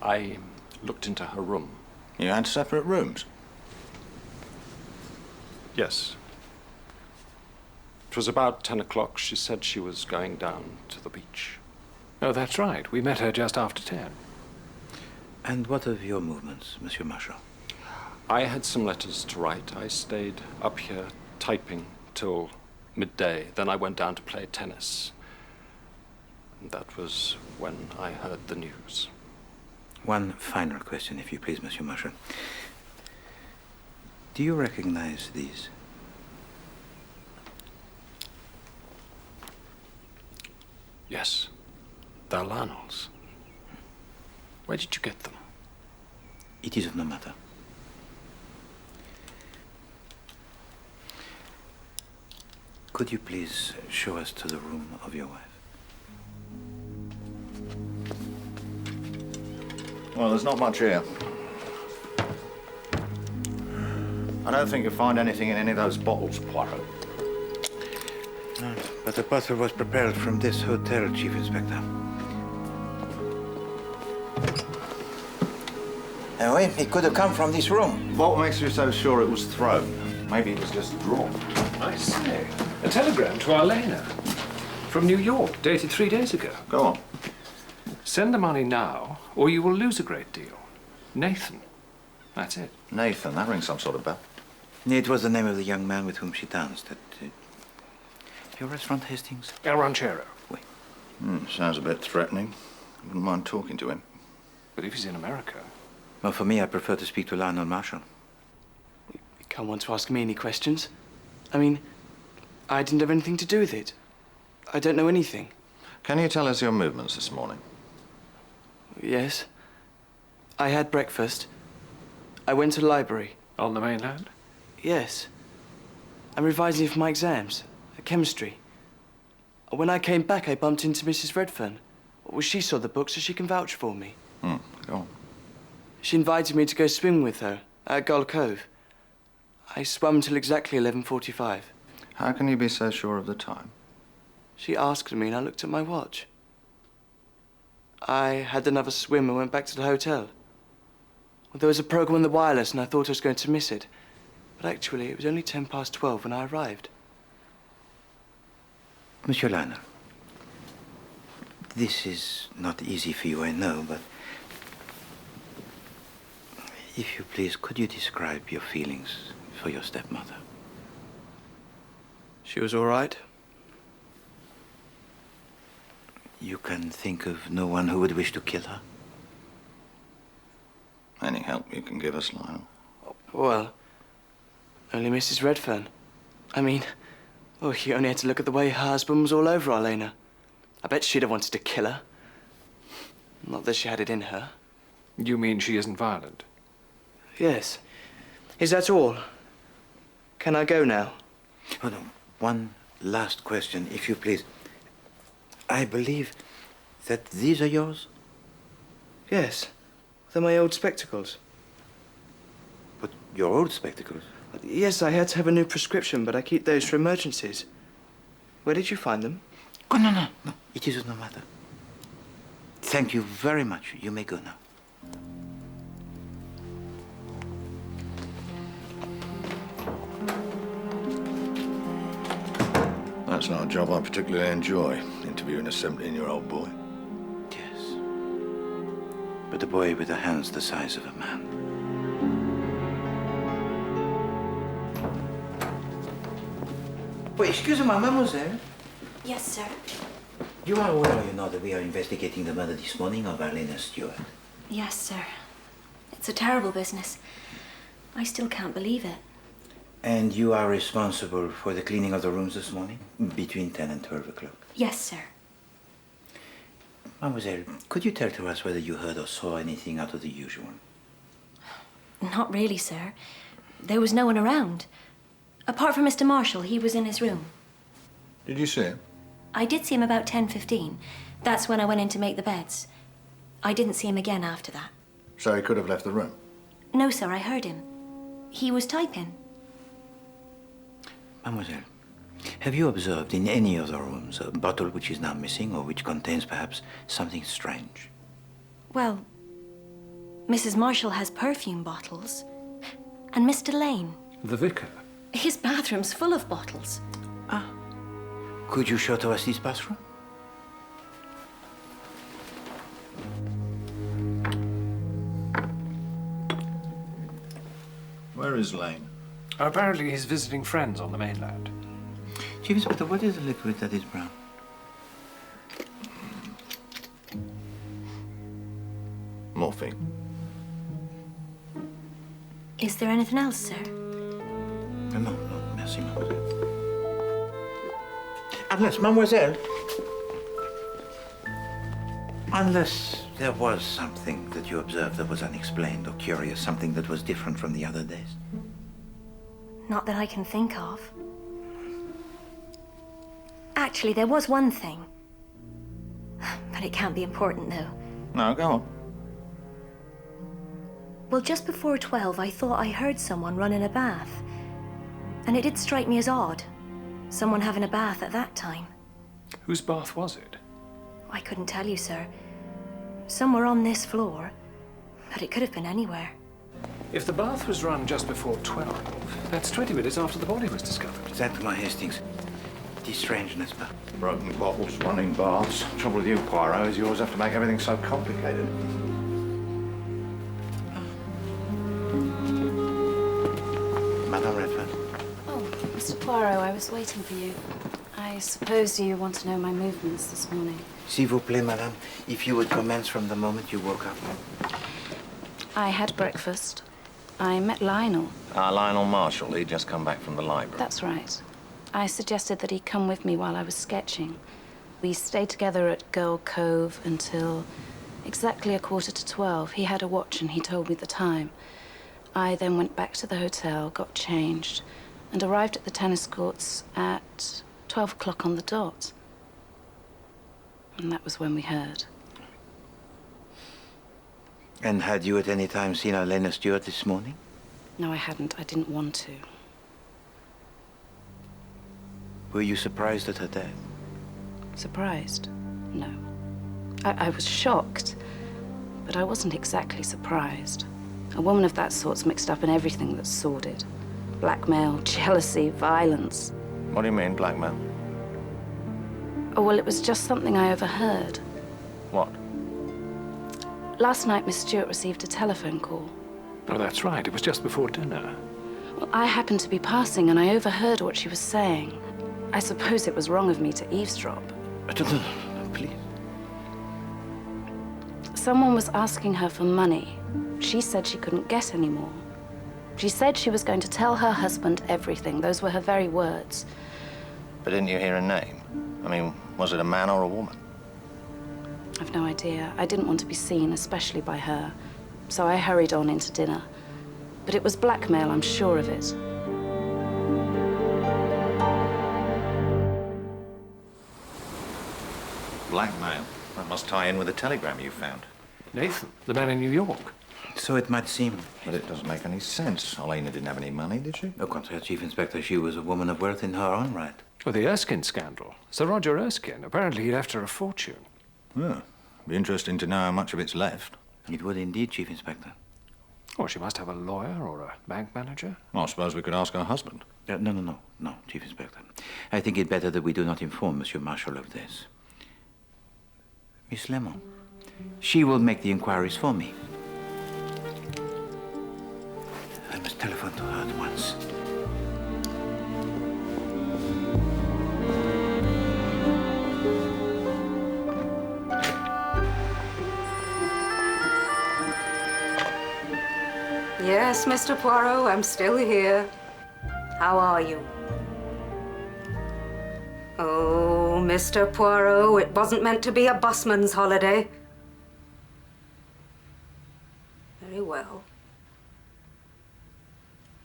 I looked into her room. You had separate rooms? Yes. It was about 10 o'clock. She said she was going down to the beach. Oh, that's right. We met her just after 10. And what of your movements, Monsieur Marshall? I had some letters to write. I stayed up here typing till midday. Then I went down to play tennis. And that was when I heard the news. One final question, if you please, Monsieur Marshall. Do you recognize these? Yes. They're Lionel's. Where did you get them? It is of no matter. Could you please show us to the room of your wife? Well, there's not much here. I don't think you'll find anything in any of those bottles, Poirot. No, but the bottle was prepared from this hotel, Chief Inspector. Oui, it could have come from this room. What makes you so sure it was thrown? Maybe it was just drawn. I say. A telegram to Elena from New York, dated 3 days ago. Go on. Send the money now, or you will lose a great deal. Nathan. That's it. Nathan, that rings some sort of bell. It was the name of the young man with whom she danced at your restaurant, Hastings? El Ranchero. Oui. Sounds a bit threatening. I wouldn't mind talking to him. But if he's in America... Well, for me, I prefer to speak to Lionel Marshall. You can't want to ask me any questions. I mean, I didn't have anything to do with it. I don't know anything. Can you tell us your movements this morning? Yes. I had breakfast. I went to the library. On the mainland? Yes. I'm revising for my exams. Chemistry. When I came back, I bumped into Mrs. Redfern. Well, she saw the book, so she can vouch for me. Go on. She invited me to go swim with her at Gull Cove. I swam until exactly 11:45. How can you be so sure of the time? She asked me and I looked at my watch. I had another swim and went back to the hotel. Well, there was a program on the wireless and I thought I was going to miss it. But actually, it was only 12:10 when I arrived. Monsieur Lionel, this is not easy for you, I know, but if you please, could you describe your feelings for your stepmother? She was all right. You can think of no one who would wish to kill her? Any help you can give us, Lionel? Well, only Mrs. Redfern. I mean, oh, you only had to look at the way her husband was all over Elena. I bet she'd have wanted to kill her. Not that she had it in her. You mean she isn't violent? Yes. Is that all? Can I go now? Oh, no. One last question, if you please. I believe that these are yours? Yes. They're my old spectacles. But your old spectacles? Yes, I had to have a new prescription, but I keep those for emergencies. Where did you find them? Oh, no. It is no matter. Thank you very much. You may go now. That's not a job I particularly enjoy, interviewing a 17-year-old boy. Yes. But a boy with the hands the size of a man. Oh, excusez-moi, mademoiselle. Yes, sir. You are aware, you know, that we are investigating the murder this morning of Elena Stewart. Yes, sir. It's a terrible business. I still can't believe it. And you are responsible for the cleaning of the rooms this morning, between 10 and 12 o'clock? Yes, sir. Mademoiselle, could you tell to us whether you heard or saw anything out of the usual? Not really, sir. There was no one around. Apart from Mr. Marshall, he was in his room. Did you see him? I did see him about 10:15. That's when I went in to make the beds. I didn't see him again after that. So he could have left the room? No, sir, I heard him. He was typing. Mademoiselle, have you observed in any of the rooms a bottle which is now missing or which contains perhaps something strange? Well, Mrs. Marshall has perfume bottles. And Mr. Lane. The vicar? His bathroom's full of bottles. Could you show to us this bathroom? Where is Lane? Apparently he's visiting friends on the mainland. Chief Inspector, what is the liquid that is brown? Morphine. Is there anything else, sir? No, merci, mademoiselle. Unless there was something that you observed that was unexplained or curious, something that was different from the other days. Not that I can think of. Actually, there was one thing. But it can't be important, though. No, go on. Well, just before 12, I thought I heard someone run in a bath. And it did strike me as odd. Someone having a bath at that time. Whose bath was it? I couldn't tell you, sir. Somewhere on this floor. But it could have been anywhere. If the bath was run just before 12, that's 20 minutes after the body was discovered. Exactly, my Hastings. It is strange, n'est-ce pas? Broken bottles, running baths. Trouble with you, Poirot, is you always have to make everything so complicated. Madame Redford. Oh, Mr. Poirot, I was waiting for you. I suppose you want to know my movements this morning. S'il vous plaît, madame, if you would commence from the moment you woke up. I had breakfast. I met Lionel. Lionel Marshall, he'd just come back from the library. That's right. I suggested that he come with me while I was sketching. We stayed together at Girl Cove until exactly 11:45. He had a watch and he told me the time. I then went back to the hotel, got changed, and arrived at the tennis courts at 12 o'clock on the dot. And that was when we heard. And had you at any time seen Elena Stewart this morning? No, I hadn't. I didn't want to. Were you surprised at her death? Surprised? No. I was shocked, but I wasn't exactly surprised. A woman of that sort's mixed up in everything that's sordid. Blackmail, jealousy, violence. What do you mean, blackmail? Oh, well, it was just something I overheard. What? Last night, Miss Stewart received a telephone call. Oh, that's right. It was just before dinner. Well, I happened to be passing, and I overheard what she was saying. I suppose it was wrong of me to eavesdrop. Please. Someone was asking her for money. She said she couldn't get any more. She said she was going to tell her husband everything. Those were her very words. But didn't you hear a name? I mean, was it a man or a woman? I've no idea. I didn't want to be seen, especially by her. So I hurried on into dinner. But it was blackmail, I'm sure of it. Blackmail? That must tie in with the telegram you found. Nathan, the man in New York. So it might seem. But it doesn't make any sense. Elena didn't have any money, did she? Au contraire, Chief Inspector, she was a woman of wealth in her own right. Well, the Erskine scandal. Sir Roger Erskine. Apparently he left her a fortune. Yeah. Be interesting to know how much of it's left. It would indeed, Chief Inspector. Well, she must have a lawyer or a bank manager. Well, I suppose we could ask her husband. No, Chief Inspector. I think it better that we do not inform Monsieur Marshall of this. Miss Lemon, she will make the inquiries for me. I must telephone to her at once. Yes, Mr. Poirot, I'm still here. How are you? Oh, Oh, Mr. Poirot, it wasn't meant to be a busman's holiday. Very well.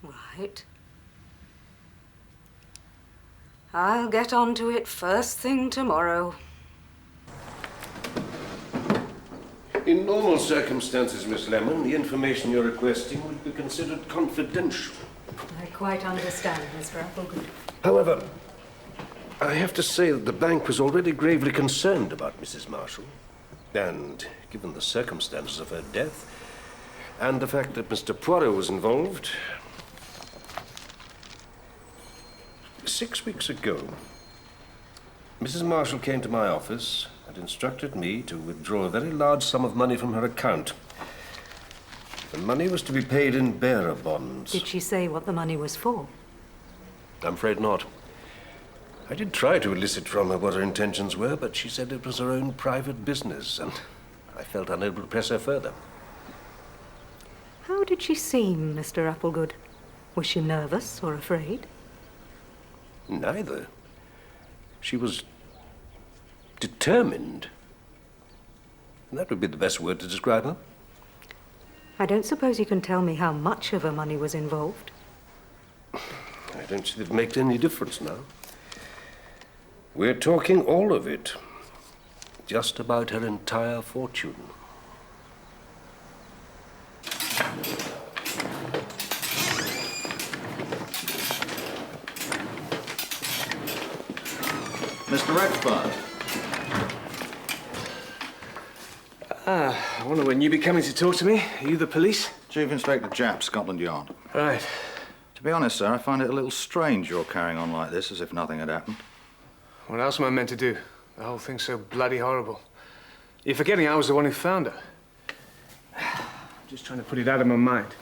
Right. I'll get on to it first thing tomorrow. In normal circumstances, Miss Lemon, the information you're requesting would be considered confidential. I quite understand, Mr. Applegood. However, I have to say that the bank was already gravely concerned about Mrs. Marshall. And given the circumstances of her death, and the fact that Mr. Poirot was involved, 6 weeks ago, Mrs. Marshall came to my office and instructed me to withdraw a very large sum of money from her account. The money was to be paid in bearer bonds. Did she say what the money was for? I'm afraid not. I did try to elicit from her what her intentions were, but she said it was her own private business, and I felt unable to press her further. How did she seem, Mr. Applegood? Was she nervous or afraid? Neither. She was determined. That would be the best word to describe her. I don't suppose you can tell me how much of her money was involved. I don't see that it makes any difference now. We're talking all of it. Just about her entire fortune. Mr. Rexburn. I wonder when you'll be coming to talk to me. Are you the police? Chief Inspector Japp, Scotland Yard. Right. To be honest, sir, I find it a little strange you're carrying on like this, as if nothing had happened. What else am I meant to do? The whole thing's so bloody horrible. You're forgetting I was the one who found her. Just trying to put it out of my mind.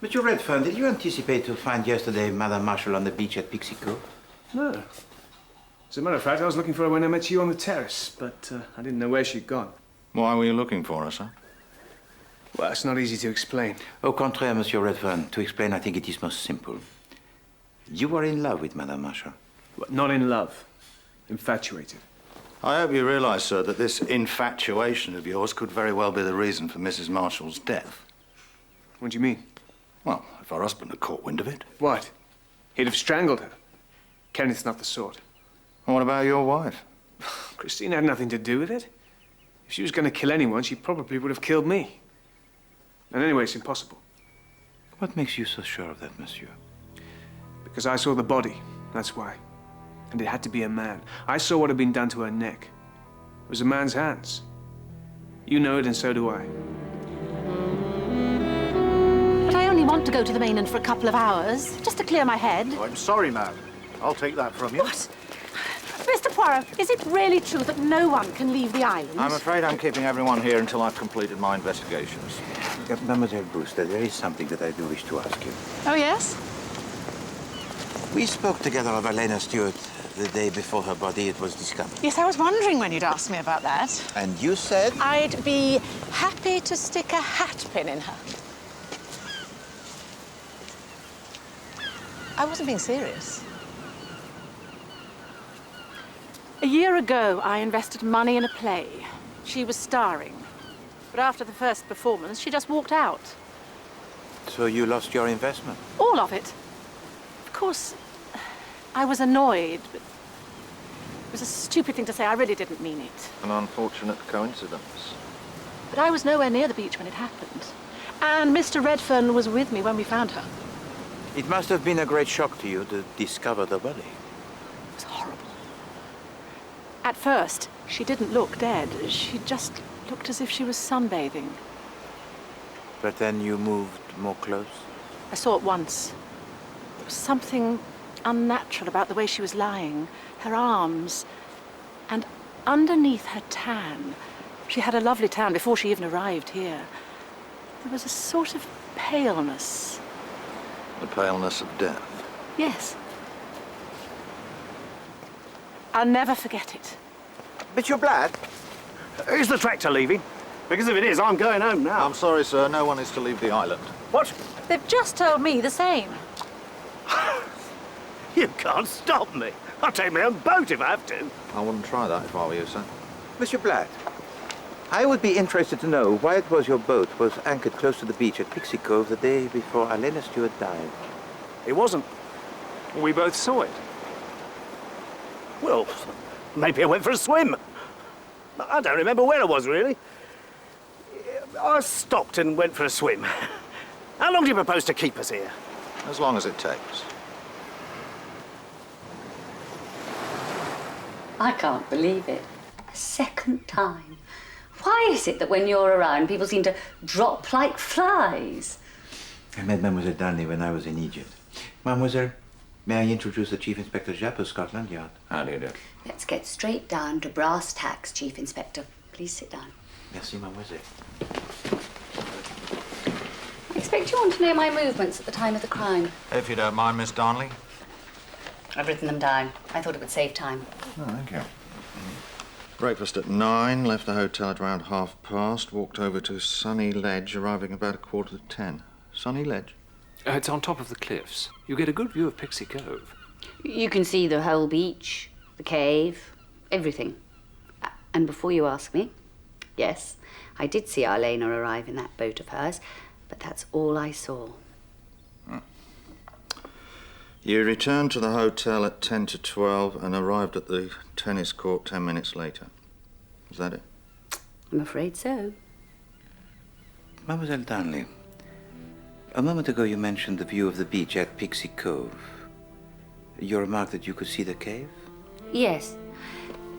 Mr. Redfern, did you anticipate to find yesterday Madame Marshall on the beach at Pixie Cove? No. As a matter of fact, I was looking for her when I met you on the terrace, but I didn't know where she'd gone. Why were you looking for her, sir? Well, it's not easy to explain. Au contraire, Monsieur Redfern. To explain, I think it is most simple. You were in love with Madame Marshall. But not in love. Infatuated. I hope you realize, sir, that this infatuation of yours could very well be the reason for Mrs. Marshall's death. What do you mean? Well, if her husband had caught wind of it. What? He'd have strangled her. Kenneth's not the sort. And what about your wife? Christine had nothing to do with it. If she was going to kill anyone, she probably would have killed me. And anyway, it's impossible. What makes you so sure of that, monsieur? Because I saw the body, that's why. And it had to be a man. I saw what had been done to her neck. It was a man's hands. You know it, and so do I. But I only want to go to the mainland for a couple of hours, just to clear my head. Oh, I'm sorry, ma'am. I'll take that from you. What? Mr. Poirot, is it really true that no one can leave the island? I'm afraid I'm keeping everyone here until I've completed my investigations. Mademoiselle Brewster, there is something that I do wish to ask you. Oh, yes? We spoke together of Elena Stewart the day before her body was discovered. Yes, I was wondering when you'd ask me about that. And you said? I'd be happy to stick a hat pin in her. I wasn't being serious. A year ago, I invested money in a play. She was starring. But after the first performance, she just walked out. So you lost your investment? All of it. Of course, I was annoyed, but it was a stupid thing to say. I really didn't mean it. An unfortunate coincidence. But I was nowhere near the beach when it happened. And Mr. Redfern was with me when we found her. It must have been a great shock to you to discover the body. It was horrible. At first, she didn't look dead. She just looked as if she was sunbathing. But then you moved more close? I saw it once. There was something unnatural about the way she was lying, her arms, and underneath her tan. She had a lovely tan before she even arrived here. There was a sort of paleness. The paleness of death. Yes. I'll never forget it. But you're Black? Is the tractor leaving? Because if it is, I'm going home now. I'm sorry, sir. No one is to leave the island. What? They've just told me the same. You can't stop me. I'll take my own boat if I have to. I wouldn't try that if I were you, sir. Mr. Blatt, I would be interested to know why it was your boat was anchored close to the beach at Pixie Cove the day before Elena Stewart died. It wasn't. We both saw it. Well, maybe I went for a swim. I don't remember where I was, really. I stopped and went for a swim. How long do you propose to keep us here? As long as it takes. I can't believe it. A second time. Why is it that when you're around, people seem to drop like flies? I met Mademoiselle Darnley when I was in Egypt. Mademoiselle, may I introduce the Chief Inspector Japp of Scotland Yard? How do you do? Let's get straight down to brass tacks, Chief Inspector. Please sit down. Merci, Mademoiselle. I expect you want to know my movements at the time of the crime. If you don't mind, Miss Darnley. I've written them down. I thought it would save time. Oh, thank you. Breakfast at 9, left the hotel at around past, walked over to Sunny Ledge, arriving about 9:45. Sunny Ledge? It's on top of the cliffs. You get a good view of Pixie Cove. You can see the whole beach, the cave, everything. And before you ask me, yes, I did see Arlena arrive in that boat of hers, but that's all I saw. You returned to the hotel at 10 to 12 and arrived at the tennis court 10 minutes later. Is that it? I'm afraid so. Mademoiselle Darnley, a moment ago you mentioned the view of the beach at Pixie Cove. You remarked that you could see the cave? Yes.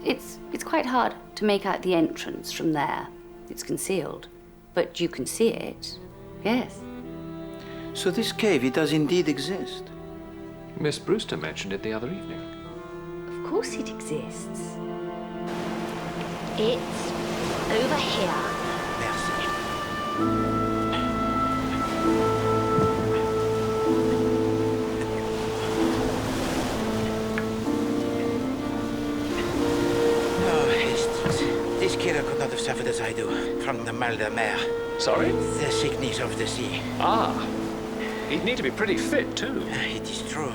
It's quite hard to make out the entrance from there. It's concealed. But you can see it. Yes. So this cave, it does indeed exist? Miss Brewster mentioned it the other evening. Of course it exists. It's over here. Oh, Hastings. This killer could not have suffered as I do from the mal de mer. Sorry? The sickness of the sea. Ah. He'd need to be pretty fit, too. It is true.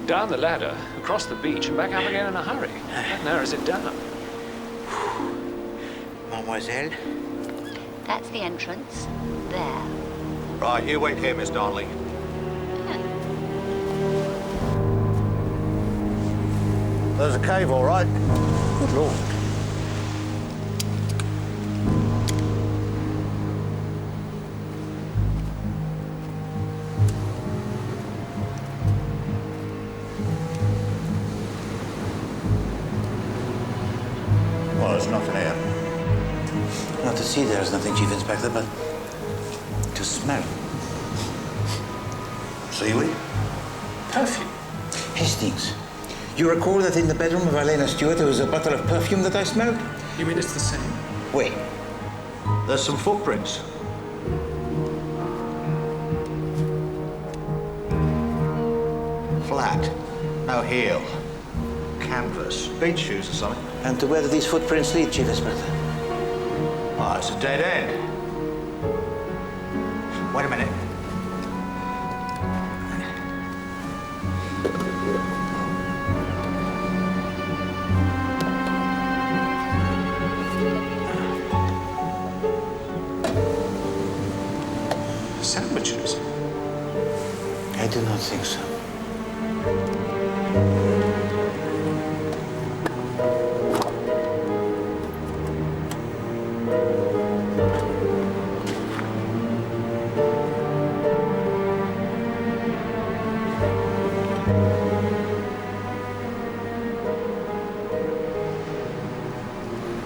Down the ladder, across the beach, and back up again in a hurry. That narrows it down. Mademoiselle? That's the entrance. There. Right, you wait here, Miss Darnley. There's a cave, all right. Good Lord. Well, there's nothing here. Not to see there's nothing, Chief Inspector, but to smell. Seaweed? Perfume? Hastings, you recall that in the bedroom of Elena Stewart there was a bottle of perfume that I smelled? You mean it's the same? Wait. There's some footprints. Flat. No heel. Canvas. Beach shoes or something. And to where do these footprints lead, Chief Inspector? Oh, it's a dead end. Wait a minute. Sandwiches? I do not think so.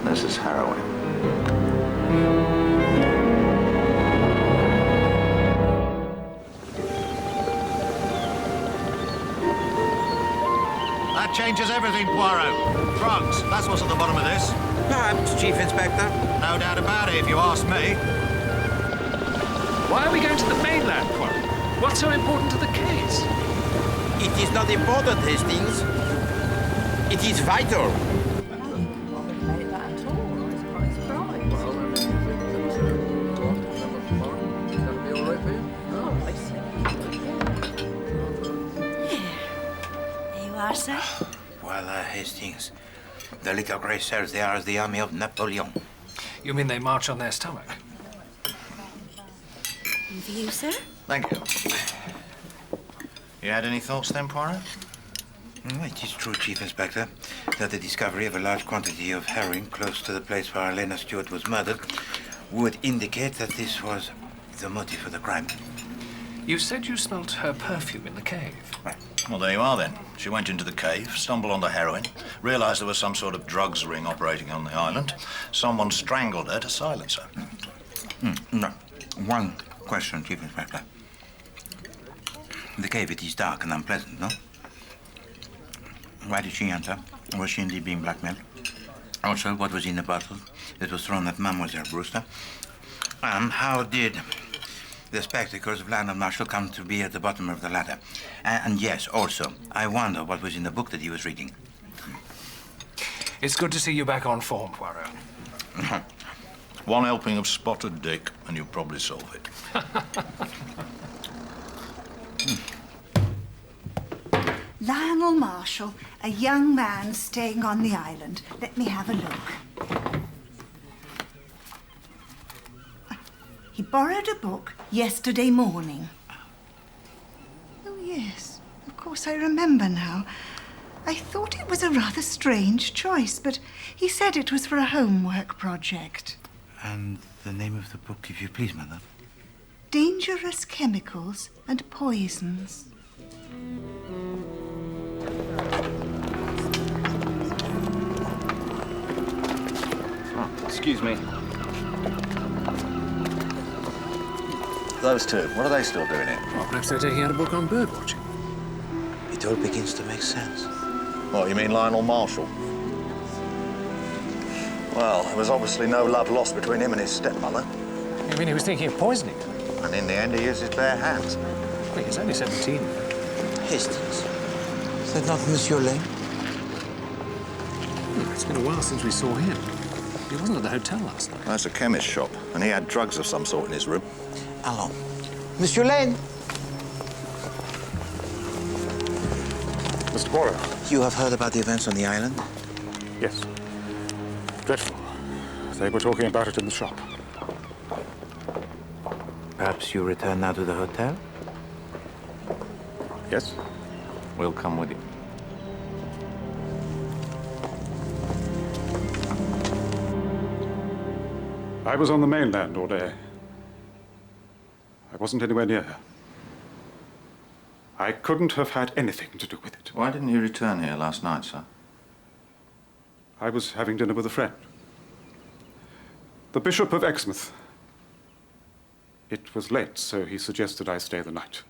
This is heroin. That changes everything, Poirot. Drugs, that's what's at the bottom of this. Perhaps, Chief Inspector. No doubt about it, if you ask me. Why are we going to the mainland, Poirot? What's so important to the case? It is not important, Hastings. It is vital. There you are, sir. Voila, Hastings. The little grey cells, they are as the army of Napoleon. You mean they march on their stomach? And for you, sir? Thank you. You had any thoughts then, Poirot? It is true, Chief Inspector, that the discovery of a large quantity of heroin close to the place where Elena Stewart was murdered would indicate that this was the motive for the crime. You said you smelt her perfume in the cave. Well, there you are then. She went into the cave, stumbled on the heroin, realised there was some sort of drugs ring operating on the island. Someone strangled her to silence her. No. One question, Chief Inspector. The cave, it is dark and unpleasant, no? Why did she enter? Was she indeed being blackmailed? Also, what was in the bottle that was thrown at Mademoiselle Brewster? And how did the spectacles of Lionel Marshall come to be at the bottom of the ladder? And yes, also, I wonder what was in the book that he was reading. It's good to see you back on form, Poirot. One helping of spotted dick, and you'll probably solve it. Lionel Marshall, a young man staying on the island. Let me have a look. He borrowed a book yesterday morning. Oh, yes. Of course, I remember now. I thought it was a rather strange choice, but he said it was for a homework project. And the name of the book, if you please, Mother? Dangerous Chemicals and Poisons. Oh, excuse me. Those two, what are they still doing here? Well, perhaps they're taking out a book on bird watching. It all begins to make sense. What, you mean Lionel Marshall? Well, there was obviously no love lost between him and his stepmother. You mean he was thinking of poisoning her? And in the end, he used his bare hands. Well, he's only 17. Hastings. Is that not Monsieur Lane? It's been a while since we saw him. He wasn't at the hotel last night. That's a chemist's shop, and he had drugs of some sort in his room. Allons. Monsieur Lane! Mr. Poirot. You have heard about the events on the island? Yes. Dreadful. They were talking about it in the shop. Perhaps you return now to the hotel? Yes. We'll come with you. I was on the mainland all day. I wasn't anywhere near her. I couldn't have had anything to do with it. Why didn't you return here last night, sir? I was having dinner with a friend. The Bishop of Exmouth. It was late, so he suggested I stay the night.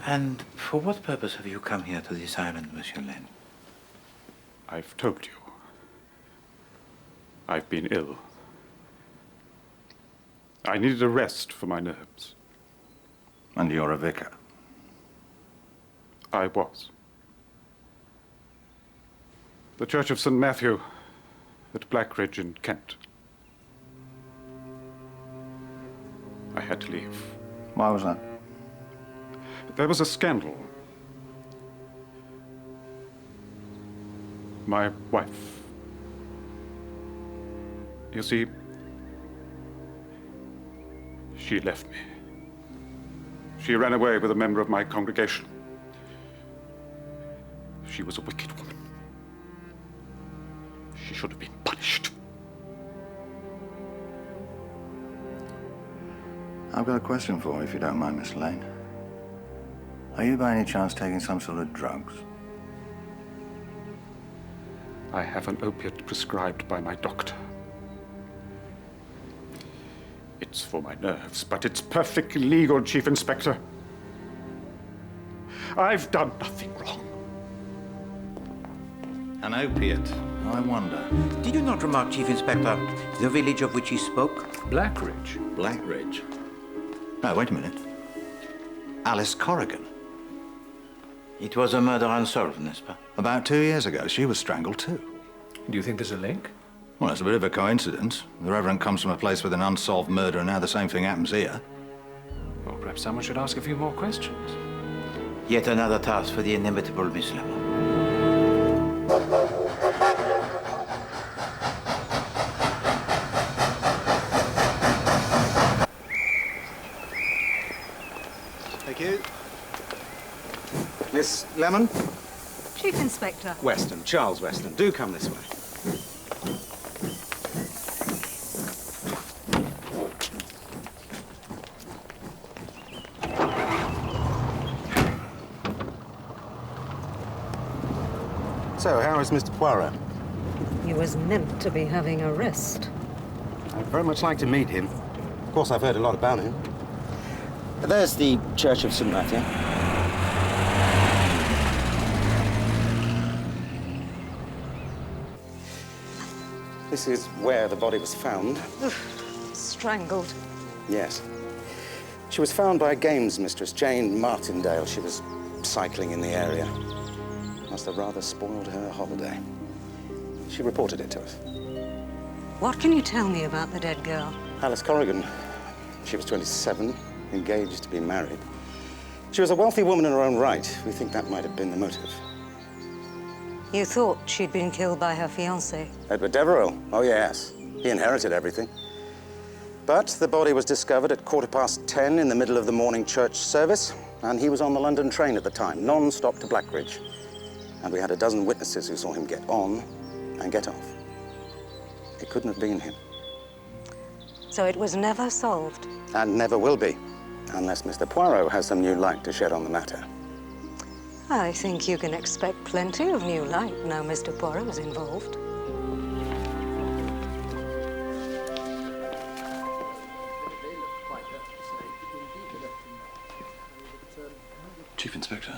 And for what purpose have you come here to this island, Monsieur Lane? I've told you. I've been ill. I needed a rest for my nerves. And you're a vicar? I was. The Church of St. Matthew at Blackridge in Kent. I had to leave. Why was that? There was a scandal. My wife. You see, she left me. She ran away with a member of my congregation. She was a wicked woman. She should have been punished. I've got a question for you, if you don't mind, Miss Lane. Are you by any chance taking some sort of drugs? I have an opiate prescribed by my doctor. It's for my nerves, but it's perfectly legal, Chief Inspector. I've done nothing wrong. An opiate? I wonder. Did you not remark, Chief Inspector, the village of which he spoke? Blackridge. Blackridge? No, wait a minute. Alice Corrigan. It was a murder unsolved, n'est-ce pas? About 2 years ago, she was strangled too. Do you think there's a link? Well, it's a bit of a coincidence. The Reverend comes from a place with an unsolved murder, and now the same thing happens here. Well, perhaps someone should ask a few more questions. Yet another task for the inimitable Miss Lemon. Thank you. Miss Lemon? Chief Inspector. Weston, Charles Weston. Do come this way. So, how is Mr. Poirot? He was meant to be having a rest. I'd very much like to meet him. Of course, I've heard a lot about him. There's the Church of St. Matthew. This is where the body was found. Strangled. Yes. She was found by a games mistress, Jane Martindale. She was cycling in the area. Must have rather spoiled her holiday. She reported it to us. What can you tell me about the dead girl? Alice Corrigan. She was 27, engaged to be married. She was a wealthy woman in her own right. We think that might have been the motive. You thought she'd been killed by her fiancé? Edward Devereux. Oh, yes. He inherited everything. But the body was discovered at 10:15 in the middle of the morning church service, and he was on the London train at the time, non-stop to Blackridge. And we had a dozen witnesses who saw him get on and get off. It couldn't have been him. So it was never solved? And never will be, unless Mr. Poirot has some new light to shed on the matter. I think you can expect plenty of new light now Mr. Poirot is involved. Chief Inspector.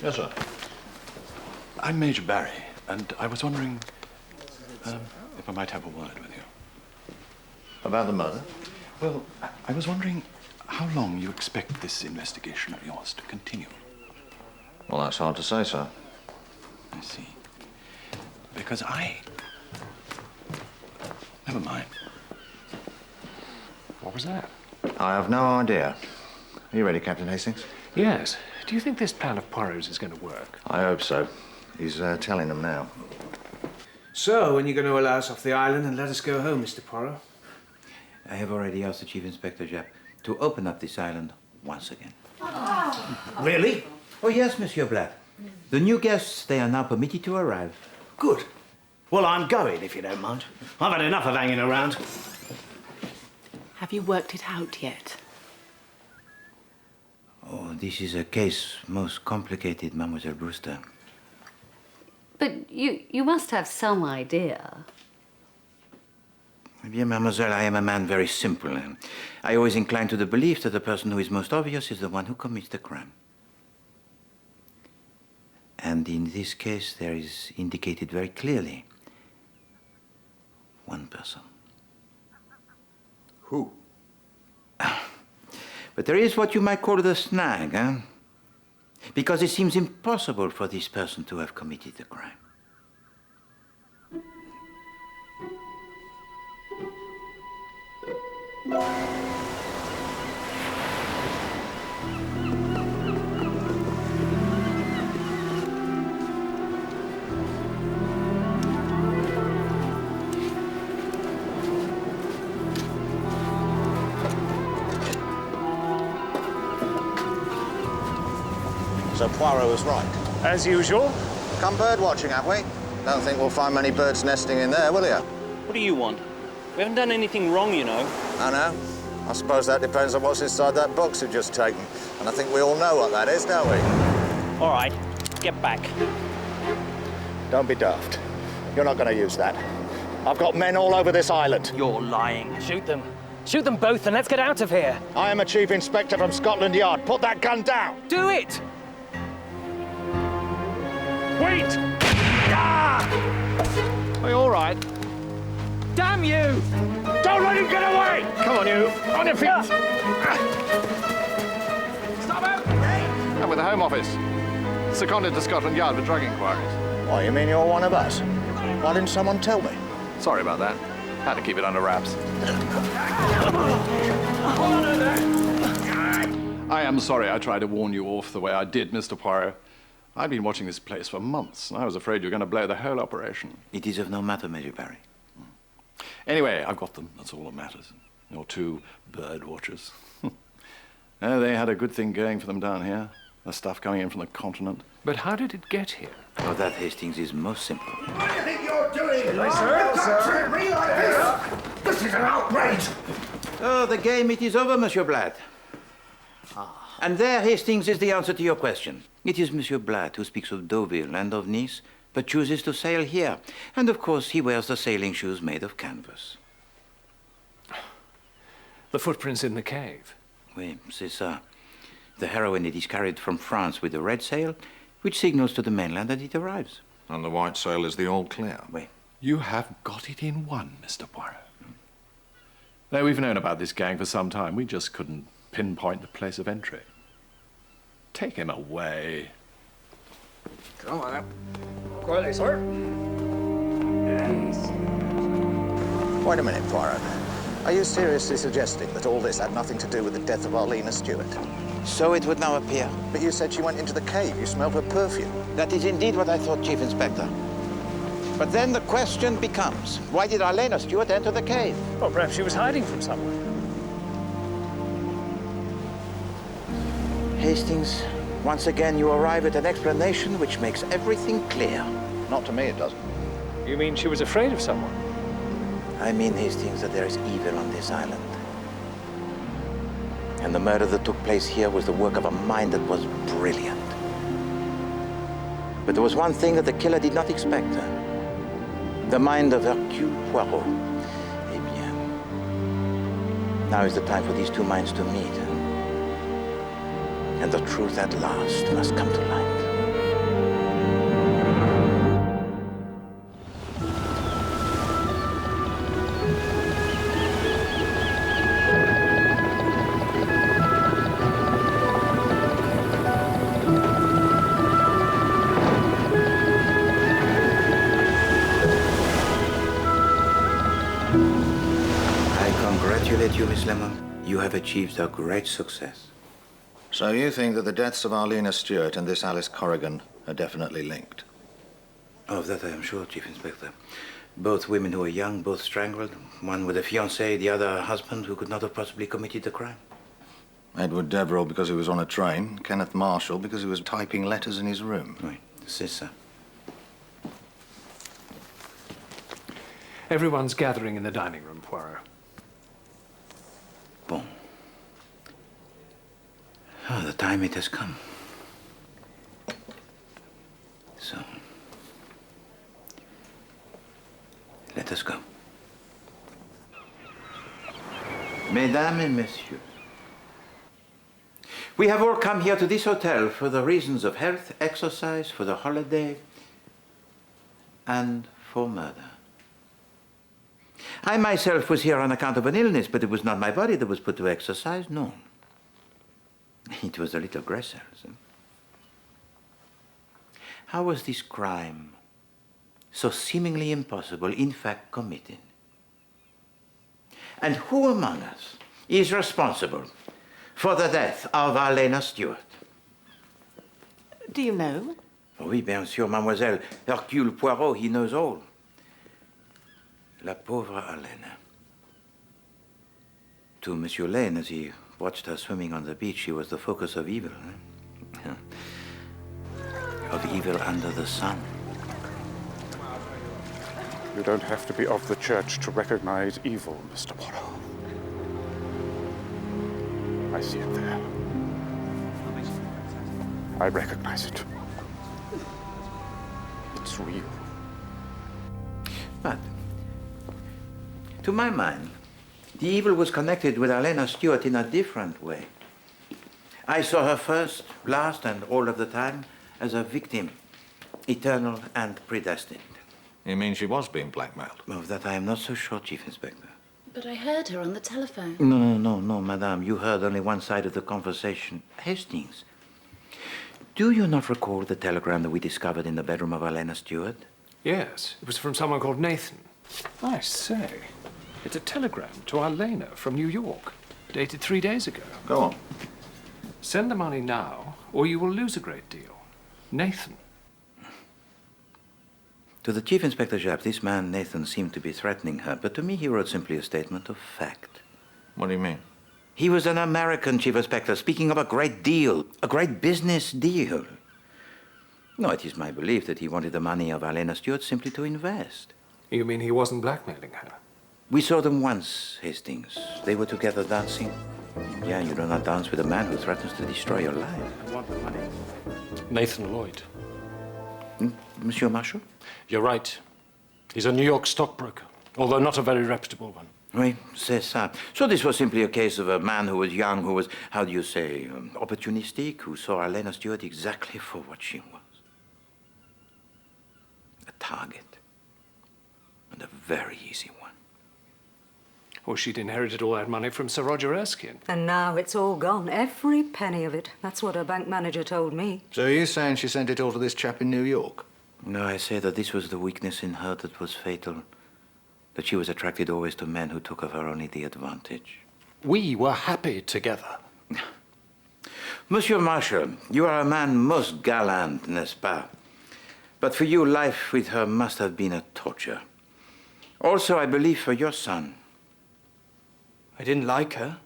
Yes, sir. I'm Major Barry, and I was wondering if I might have a word with you. About the murder? Well, I was wondering how long you expect this investigation of yours to continue. Well, that's hard to say, sir. I see. Because never mind. What was that? I have no idea. Are you ready, Captain Hastings? Yes. Do you think this plan of Poirot's is going to work? I hope so. He's telling them now. So, when are you going to allow us off the island and let us go home, Mr. Poirot? I have already asked the Chief Inspector, Japp, to open up this island once again. Really? Oh, yes, Monsieur Black. The new guests, they are now permitted to arrive. Good. Well, I'm going, if you don't mind. I've had enough of hanging around. Have you worked it out yet? Oh, this is a case most complicated, Mademoiselle Brewster. But you must have some idea. Bien, mademoiselle, I am a man very simple. I always incline to the belief that the person who is most obvious is the one who commits the crime. And in this case, there is indicated very clearly one person. Who? But there is what you might call the snag, eh? Because it seems impossible for this person to have committed the crime. So Poirot was right. As usual. Come bird watching, have we? Don't think we'll find many birds nesting in there, will you? What do you want? We haven't done anything wrong, you know. I know. I suppose that depends on what's inside that box you've just taken. And I think we all know what that is, don't we? All right, get back. Don't be daft. You're not going to use that. I've got men all over this island. You're lying. Shoot them. Shoot them both and let's get out of here. I am a chief inspector from Scotland Yard. Put that gun down. Do it! Wait! Ah! Are you all right? Damn you! Don't let him get away! Come on, you. On your feet. Stop him! I'm with the Home Office. Seconded to Scotland Yard for drug inquiries. Why, you mean you're one of us? Why didn't someone tell me? Sorry about that. Had to keep it under wraps. I am sorry I tried to warn you off the way I did, Mr. Poirot. I've been watching this place for months, and I was afraid you were going to blow the whole operation. It is of no matter, Major Barry. Anyway, I've got them. That's all that matters. Your two bird watchers. They had a good thing going for them down here. The stuff coming in from the continent. But how did it get here? Oh, that, Hastings, is most simple. What do you think you're doing? Yes, sir. Treat me like this? This is an outrage! Oh, the game, it is over, Monsieur Blatt. And there, Hastings, is the answer to your question. It is Monsieur Blatt who speaks of Deauville and of Nice, but chooses to sail here. And, of course, he wears the sailing shoes made of canvas. The footprints in the cave. Oui, c'est ça. The heroine, it is carried from France with a red sail, which signals to the mainland that it arrives. And the white sail is the all clear. Oui. You have got it in one, Mr. Poirot. Now, we've known about this gang for some time. We just couldn't pinpoint the place of entry. Take him away. Come on up. Quietly, sir. Wait a minute, Poirot. Are you seriously suggesting that all this had nothing to do with the death of Arlena Stewart? So it would now appear. But you said she went into the cave. You smelled her perfume. That is indeed what I thought, Chief Inspector. But then the question becomes, why did Arlena Stewart enter the cave? Well, perhaps she was hiding from someone. Hastings, once again you arrive at an explanation which makes everything clear. Not to me, it doesn't. You mean she was afraid of someone? I mean, Hastings, that there is evil on this island. And the murder that took place here was the work of a mind that was brilliant. But there was one thing that the killer did not expect. The mind of Hercule Poirot. Eh bien, now is the time for these two minds to meet. And the truth at last must come to light. You, Miss Lemon. You have achieved a great success. So you think that the deaths of Arlena Stewart and this Alice Corrigan are definitely linked? Of that I am sure, Chief Inspector. Both women who were young, both strangled. One with a fiancé, the other a husband who could not have possibly committed the crime. Edward Deverell because he was on a train. Kenneth Marshall because he was typing letters in his room. Oui, c'est ça. Everyone's gathering in the dining room, Poirot. Bon. Oh, the time it has come. So, let us go. Mesdames et messieurs, we have all come here to this hotel for the reasons of health, exercise, for the holiday, and for murder. I myself was here on account of an illness, but it was not my body that was put to exercise, no. It was the little Gressels. How was this crime, so seemingly impossible, in fact committed? And who among us is responsible for the death of Arlena Stewart? Do you know? Oui, bien sûr, mademoiselle. Hercule Poirot, he knows all. La pauvre Arlena. To Monsieur Lane, as he watched her swimming on the beach, she was the focus of evil. Of evil under the sun. You don't have to be of the church to recognize evil, Mr. Poirot. I see it there. I recognize it. It's real. But, to my mind, the evil was connected with Arlena Stewart in a different way. I saw her first, last, and all of the time as a victim, eternal and predestined. You mean she was being blackmailed? Of that I am not so sure, Chief Inspector. But I heard her on the telephone. No, madame. You heard only one side of the conversation. Hastings, do you not recall the telegram that we discovered in the bedroom of Arlena Stewart? Yes, it was from someone called Nathan. I say, it's a telegram to Arlena from New York, dated 3 days ago. Go on. Send the money now, or you will lose a great deal. Nathan. To the Chief Inspector Japp, this man, Nathan, seemed to be threatening her, but to me he wrote simply a statement of fact. What do you mean? He was an American Chief Inspector speaking of a great deal, a great business deal. No, it is my belief that he wanted the money of Alena Stewart simply to invest. You mean he wasn't blackmailing her? We saw them once, Hastings. They were together dancing. Yeah, you do not dance with a man who threatens to destroy your life. I want the money. Nathan Lloyd. Monsieur Marshall? You're right. He's a New York stockbroker, although not a very reputable one. Oui, c'est ça. So this was simply a case of a man who was young, who was, how do you say, opportunistic, who saw Alena Stewart exactly for what she was. A target. And a very easy one. Or she'd inherited all that money from Sir Roger Erskine. And now it's all gone, every penny of it. That's what her bank manager told me. So you're saying she sent it all to this chap in New York? No, I say that this was the weakness in her that was fatal. That she was attracted always to men who took of her only the advantage. We were happy together. Monsieur Marshall, you are a man most gallant, n'est-ce pas? But for you, life with her must have been a torture. Also, I believe for your son. I didn't like her.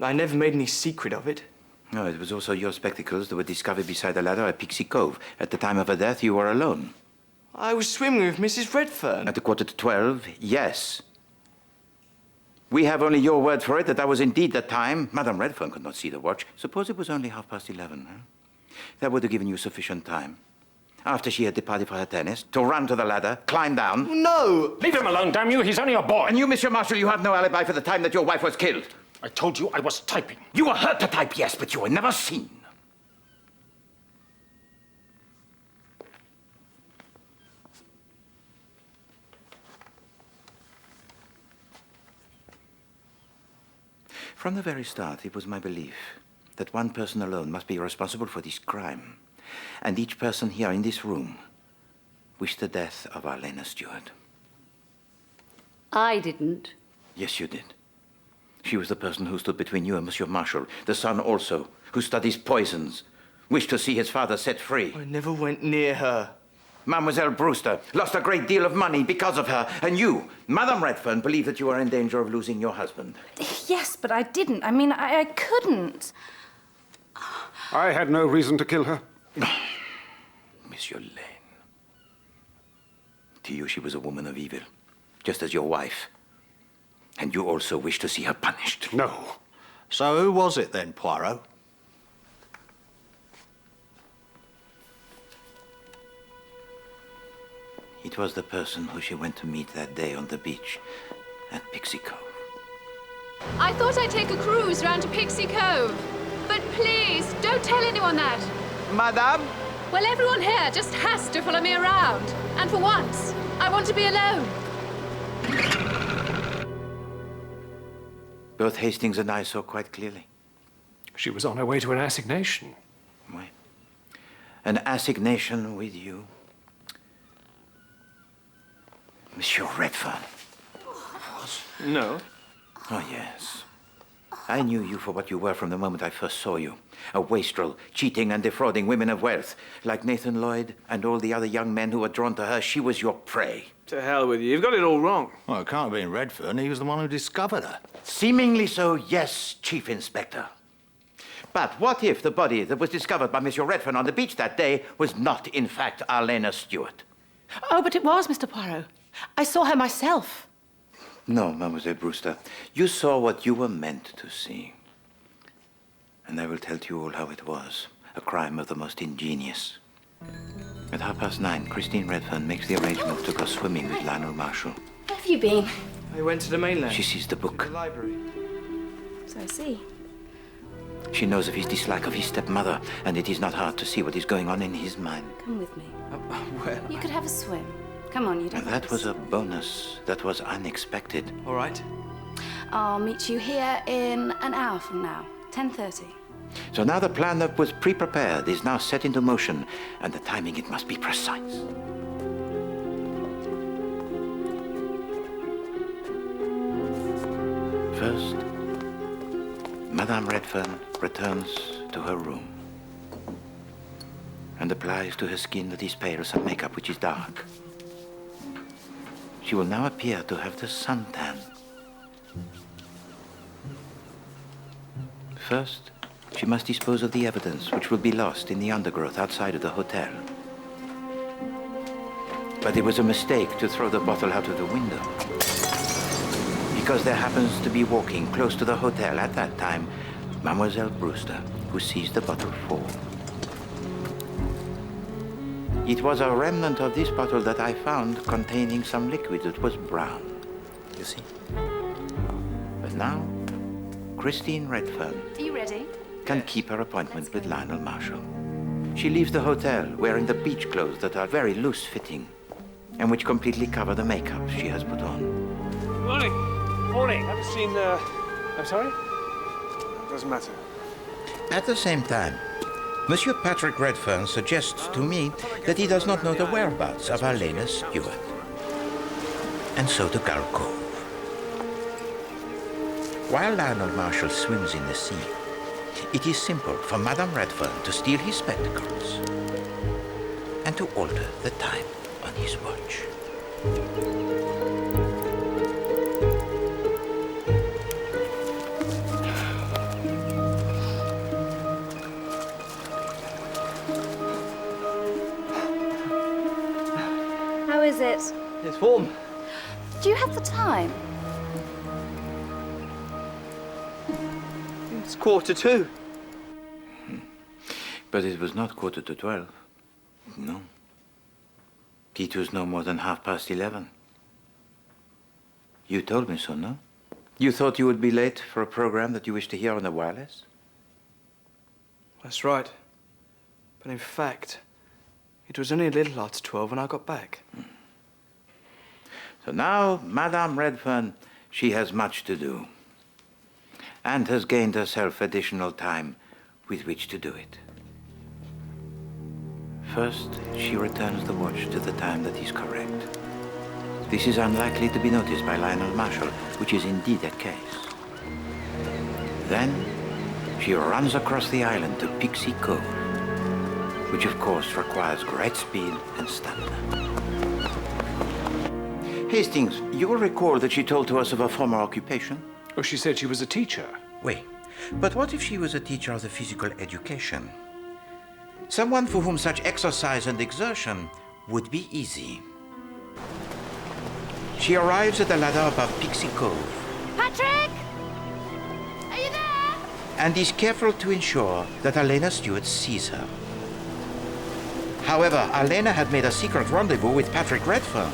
I never made any secret of it. No, it was also your spectacles that were discovered beside the ladder at Pixie Cove. At the time of her death, you were alone. I was swimming with Mrs. Redfern. At 11:45, yes. We have only your word for it that was indeed the time. Madame Redfern could not see the watch. Suppose it was only 11:30, huh? That would have given you sufficient time. After she had departed for her tennis, to run to the ladder, climb down. No! Leave him alone, damn you. He's only a boy. And you, Monsieur Marshall, you have no alibi for the time that your wife was killed. I told you I was typing. You were heard to type, yes, but you were never seen. From the very start, it was my belief that one person alone must be responsible for this crime. And each person here in this room wished the death of Alena Stewart. I didn't. Yes, you did. She was the person who stood between you and Monsieur Marshall. The son also, who studies poisons, wished to see his father set free. I never went near her. Mademoiselle Brewster lost a great deal of money because of her. And you, Madame Redfern, believed that you were in danger of losing your husband. Yes, but I didn't. I mean, I couldn't. I had no reason to kill her. Monsieur Lane. To you, she was a woman of evil, just as your wife. And you also wish to see her punished. No. So who was it then, Poirot? It was the person who she went to meet that day on the beach at Pixie Cove. I thought I'd take a cruise round to Pixie Cove. But please, don't tell anyone that. Madame? Well, everyone here just has to follow me around. And for once, I want to be alone. Both Hastings and I saw quite clearly. She was on her way to an assignation. Oui. An assignation with you. Monsieur Redfern. No. Oh, yes. I knew you for what you were from the moment I first saw you. A wastrel, cheating and defrauding women of wealth. Like Nathan Lloyd and all the other young men who were drawn to her, she was your prey. To hell with you. You've got it all wrong. Well, it can't have been Redfern. He was the one who discovered her. Seemingly so, yes, Chief Inspector. But what if the body that was discovered by Monsieur Redfern on the beach that day was not, in fact, Alena Stewart? Oh, but it was, Mr. Poirot. I saw her myself. No, Mademoiselle Brewster. You saw what you were meant to see. And I will tell to you all how it was. A crime of the most ingenious. At 9:30, Christine Redfern makes the arrangements to go swimming with Lionel Marshall. Where have you been? I went to the mainland. She sees the book. To the library. So I see. She knows of his dislike of his stepmother, and it is not hard to see what is going on in his mind. Come with me. Well, You could have a swim. Come on, you don't And that was a bonus. That was unexpected. all right. I'll meet you here in an hour from now, 10:30. So now the plan that was pre-prepared is now set into motion, and the timing, it must be precise. First, Madame Redfern returns to her room and applies to her skin that is pale some makeup which is dark. She will now appear to have the suntan. First, she must dispose of the evidence which will be lost in the undergrowth outside of the hotel. But it was a mistake to throw the bottle out of the window, because there happens to be walking close to the hotel at that time Mademoiselle Brewster, who sees the bottle fall. It was a remnant of this bottle that I found containing some liquid that was brown, you see. But now, Christine Redfern Are you ready? can keep her appointment with Lionel Marshall. She leaves the hotel wearing the beach clothes that are very loose-fitting and which completely cover the makeup she has put on. Morning. Morning. Haven't seen, I'm sorry? Doesn't matter. At the same time, Monsieur Patrick Redfern suggests to me that he does not know the whereabouts of Elena Stewart. And so to Gull Cove. While Lionel Marshall swims in the sea, it is simple for Madame Redfern to steal his spectacles and to alter the time on his watch. How is it? It's warm. Do you have the time? It's 1:45. But it was not 11:45. No. It was no more than 11:30. You told me so, no? You thought you would be late for a program that you wished to hear on the wireless? That's right. But in fact, it was only a little after 12 when I got back. So now, Madame Redfern, she has much to do. And has gained herself additional time with which to do it. First, she returns the watch to the time that is correct. This is unlikely to be noticed by Lionel Marshall, which is indeed a case. Then, she runs across the island to Pixie Cove, which of course requires great speed and stamina. Hastings, you will recall that she told to us of her former occupation? Oh, she said she was a teacher. Wait, but what if she was a teacher of the physical education? Someone for whom such exercise and exertion would be easy. She arrives at the ladder above Pixie Cove. Patrick! Are you there? And is careful to ensure that Elena Stewart sees her. However, Elena had made a secret rendezvous with Patrick Redfern,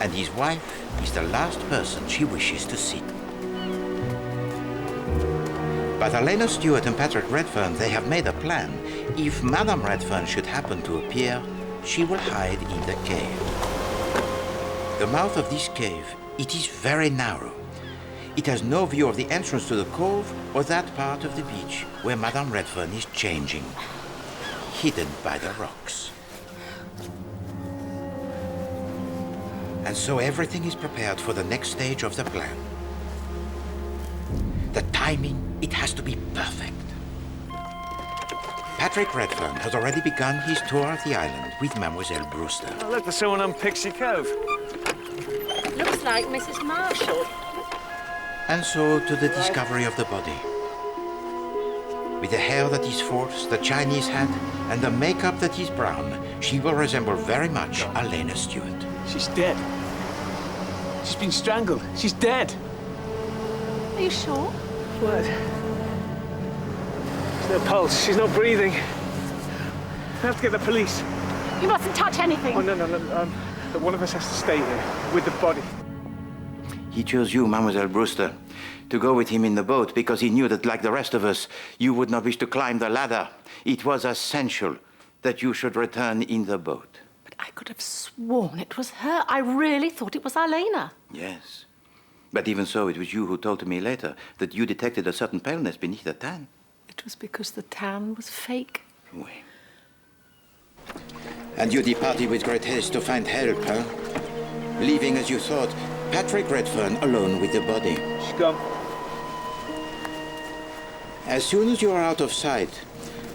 and his wife is the last person she wishes to see. But Elena Stewart and Patrick Redfern, they have made a plan. If Madame Redfern should happen to appear, she will hide in the cave. The mouth of this cave, it is very narrow. It has no view of the entrance to the cove or that part of the beach where Madame Redfern is changing, hidden by the rocks. And so everything is prepared for the next stage of the plan. The timing, it has to be perfect. Patrick Redfern has already begun his tour of the island with Mademoiselle Brewster. Oh, look, there's someone on Pixie Cove. Looks like Mrs. Marshall. And so to the discovery of the body. With the hair that is false, the Chinese hat, and the makeup that is brown, she will resemble very much Elena Stewart. She's dead. She's been strangled. She's dead. Are you sure? What? There's no pulse. She's not breathing. I have to get the police. You mustn't touch anything. Oh, no. But one of us has to stay here with the body. He chose you, Mademoiselle Brewster, to go with him in the boat because he knew that, like the rest of us, you would not wish to climb the ladder. It was essential that you should return in the boat. But I could have sworn it was her. I really thought it was Elena. Yes. But even so, it was you who told to me later that you detected a certain paleness beneath the tan. It was because the tan was fake. Oui. And you departed with great haste to find help, huh? Leaving, as you thought, Patrick Redfern alone with the body. She's gone. As soon as you are out of sight,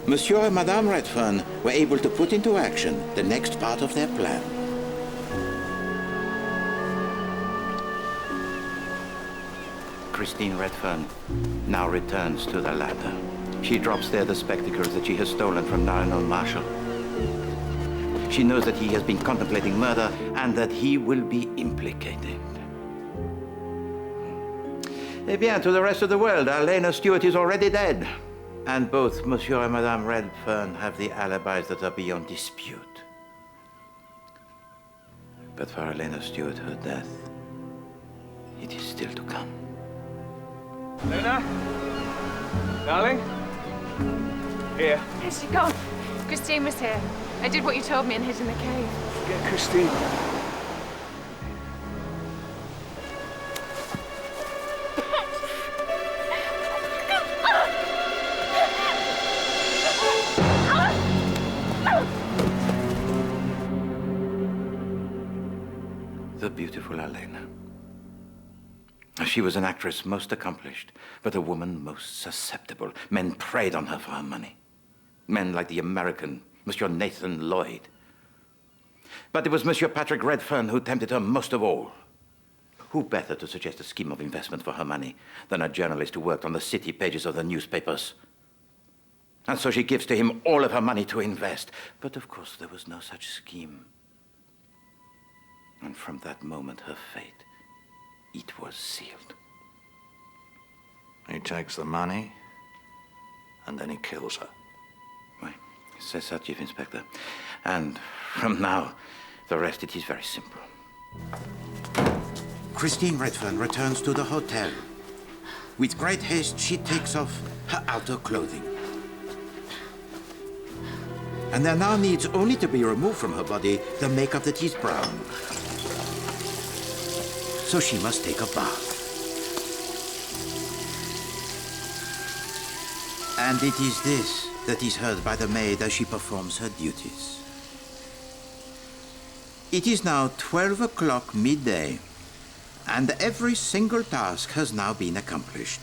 Monsieur and Madame Redfern were able to put into action the next part of their plan. Christine Redfern now returns to the ladder. She drops there the spectacles that she has stolen from Lionel Marshall. She knows that he has been contemplating murder and that he will be implicated. Eh bien, to the rest of the world, Elena Stewart is already dead. And both Monsieur and Madame Redfern have the alibis that are beyond dispute. But for Elena Stewart, her death, it is still to come. Elena? Darling? Here. Where's she gone? Christine was here. I did what you told me and hid in the cave. Get Christine. The beautiful Elena. She was an actress most accomplished, but a woman most susceptible. Men preyed on her for her money. Men like the American Monsieur Nathan Lloyd. But it was Monsieur Patrick Redfern who tempted her most of all. Who better to suggest a scheme of investment for her money than a journalist who worked on the city pages of the newspapers? And so she gives to him all of her money to invest. But of course there was no such scheme. And from that moment her fate, it was sealed. He takes the money, and then he kills her. Why, c'est ça, Chief Inspector. And from now, the rest, it is very simple. Christine Redfern returns to the hotel. With great haste, she takes off her outer clothing. And there now needs only to be removed from her body the makeup that is brown. So she must take a bath. And it is this that is heard by the maid as she performs her duties. It is now 12 o'clock midday, and every single task has now been accomplished.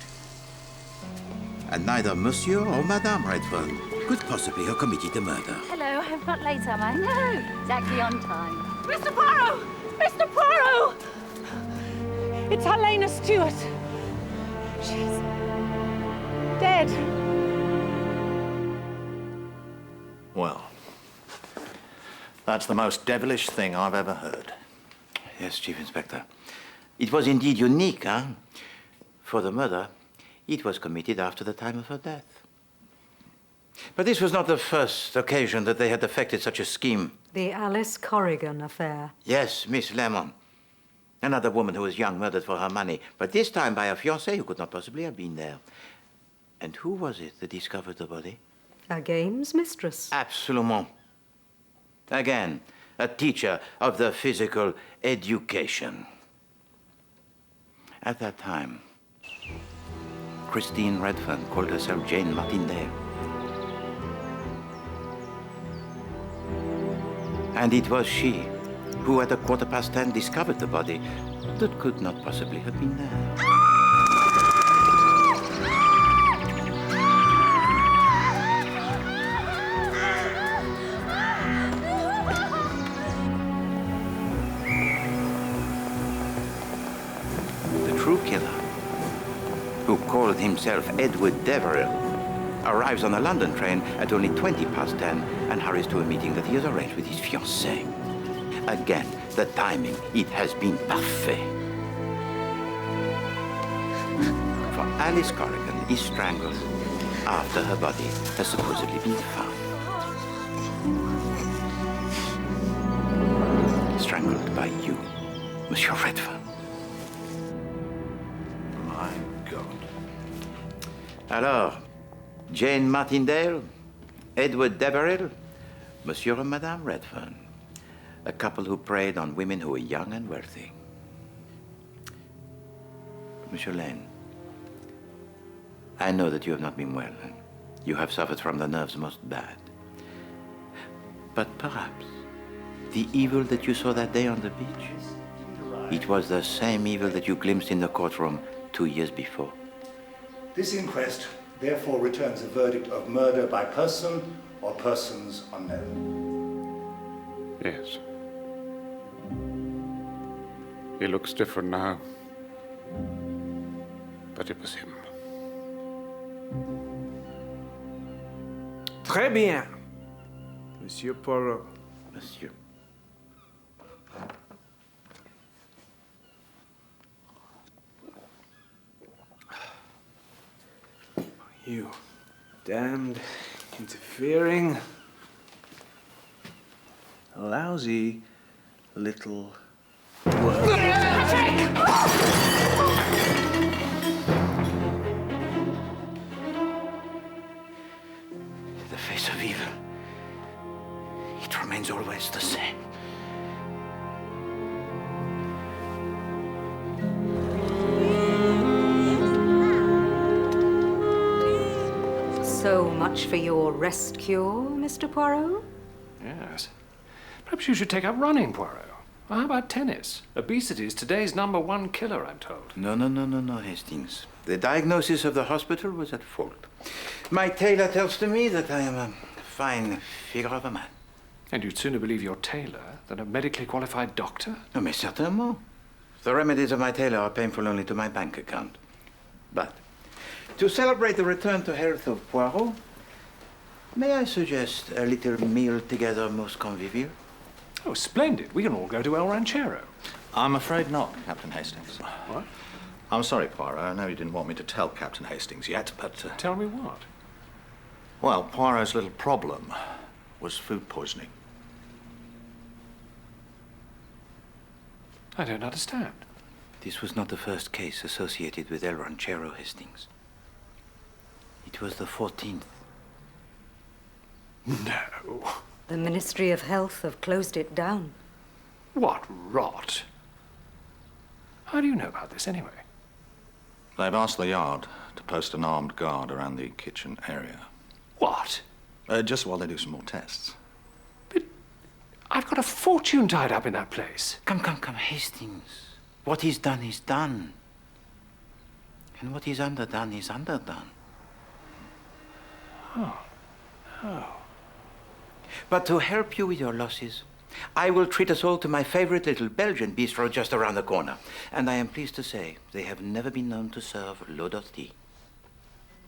And neither Monsieur or Madame Redfern could possibly have committed the murder. Hello, I'm not late, am I? No, exactly on time. Mr. Poirot! Mr. Poirot! It's Elena Stewart. She's dead. Well, that's the most devilish thing I've ever heard. Yes, Chief Inspector. It was indeed unique, huh? For the murder, it was committed after the time of her death. But this was not the first occasion that they had effected such a scheme. The Alice Corrigan affair. Yes, Miss Lemon. Another woman who was young murdered for her money, but this time by a fiancé who could not possibly have been there. And who was it that discovered the body? A games mistress. Absolument. Again, a teacher of the physical education. At that time, Christine Redfern called herself Jane Martindale. And it was she who at 10:15 discovered the body that could not possibly have been there. The true killer, who called himself Edward Deverill, arrives on a London train at only 10:20 and hurries to a meeting that he has arranged with his fiancée. Again, the timing, it has been parfait. For Alice Corrigan is strangled after her body has supposedly been found. Strangled by you, Monsieur Redfern. My God. Alors, Jane Martindale, Edward Deverill, Monsieur and Madame Redfern. A couple who preyed on women who were young and wealthy. Monsieur Lane, I know that you have not been well. You have suffered from the nerves most bad. But perhaps the evil that you saw that day on the beach, it was the same evil that you glimpsed in the courtroom 2 years before. This inquest therefore returns a verdict of murder by person or persons unknown. Yes. He looks different now. But it was him. Très bien, Monsieur Poirot. Monsieur. You damned, interfering, lousy little worm. The face of evil. It remains always the same. So much for your rest cure, Mr. Poirot? Yes. Perhaps you should take up running, Poirot. Or how about tennis? Obesity is today's #1 killer, I'm told. No, Hastings. The diagnosis of the hospital was at fault. My tailor tells to me that I am a fine figure of a man. And you'd sooner believe your tailor than a medically qualified doctor? No, mais certainement. The remedies of my tailor are painful only to my bank account. But to celebrate the return to health of Poirot, may I suggest a little meal together, most convivial? Oh, splendid. We can all go to El Ranchero. I'm afraid not, Captain Hastings. What? I'm sorry, Poirot. I know you didn't want me to tell Captain Hastings yet, but... Tell me what? Well, Poirot's little problem was food poisoning. I don't understand. This was not the first case associated with El Ranchero, Hastings. It was the 14th. No. The Ministry of Health have closed it down. What rot. How do you know about this anyway? They've asked the yard to post an armed guard around the kitchen area. What? Just while they do some more tests. I've got a fortune tied up in that place. Come, Hastings. What is done is done. And what is underdone is underdone. Oh. But to help you with your losses, I will treat us all to my favorite little Belgian bistro just around the corner. And I am pleased to say they have never been known to serve l'eau d'ortie.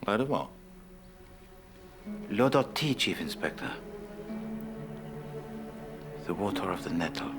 Load of what? L'eau d'ortie, Chief Inspector. The water of the nettle.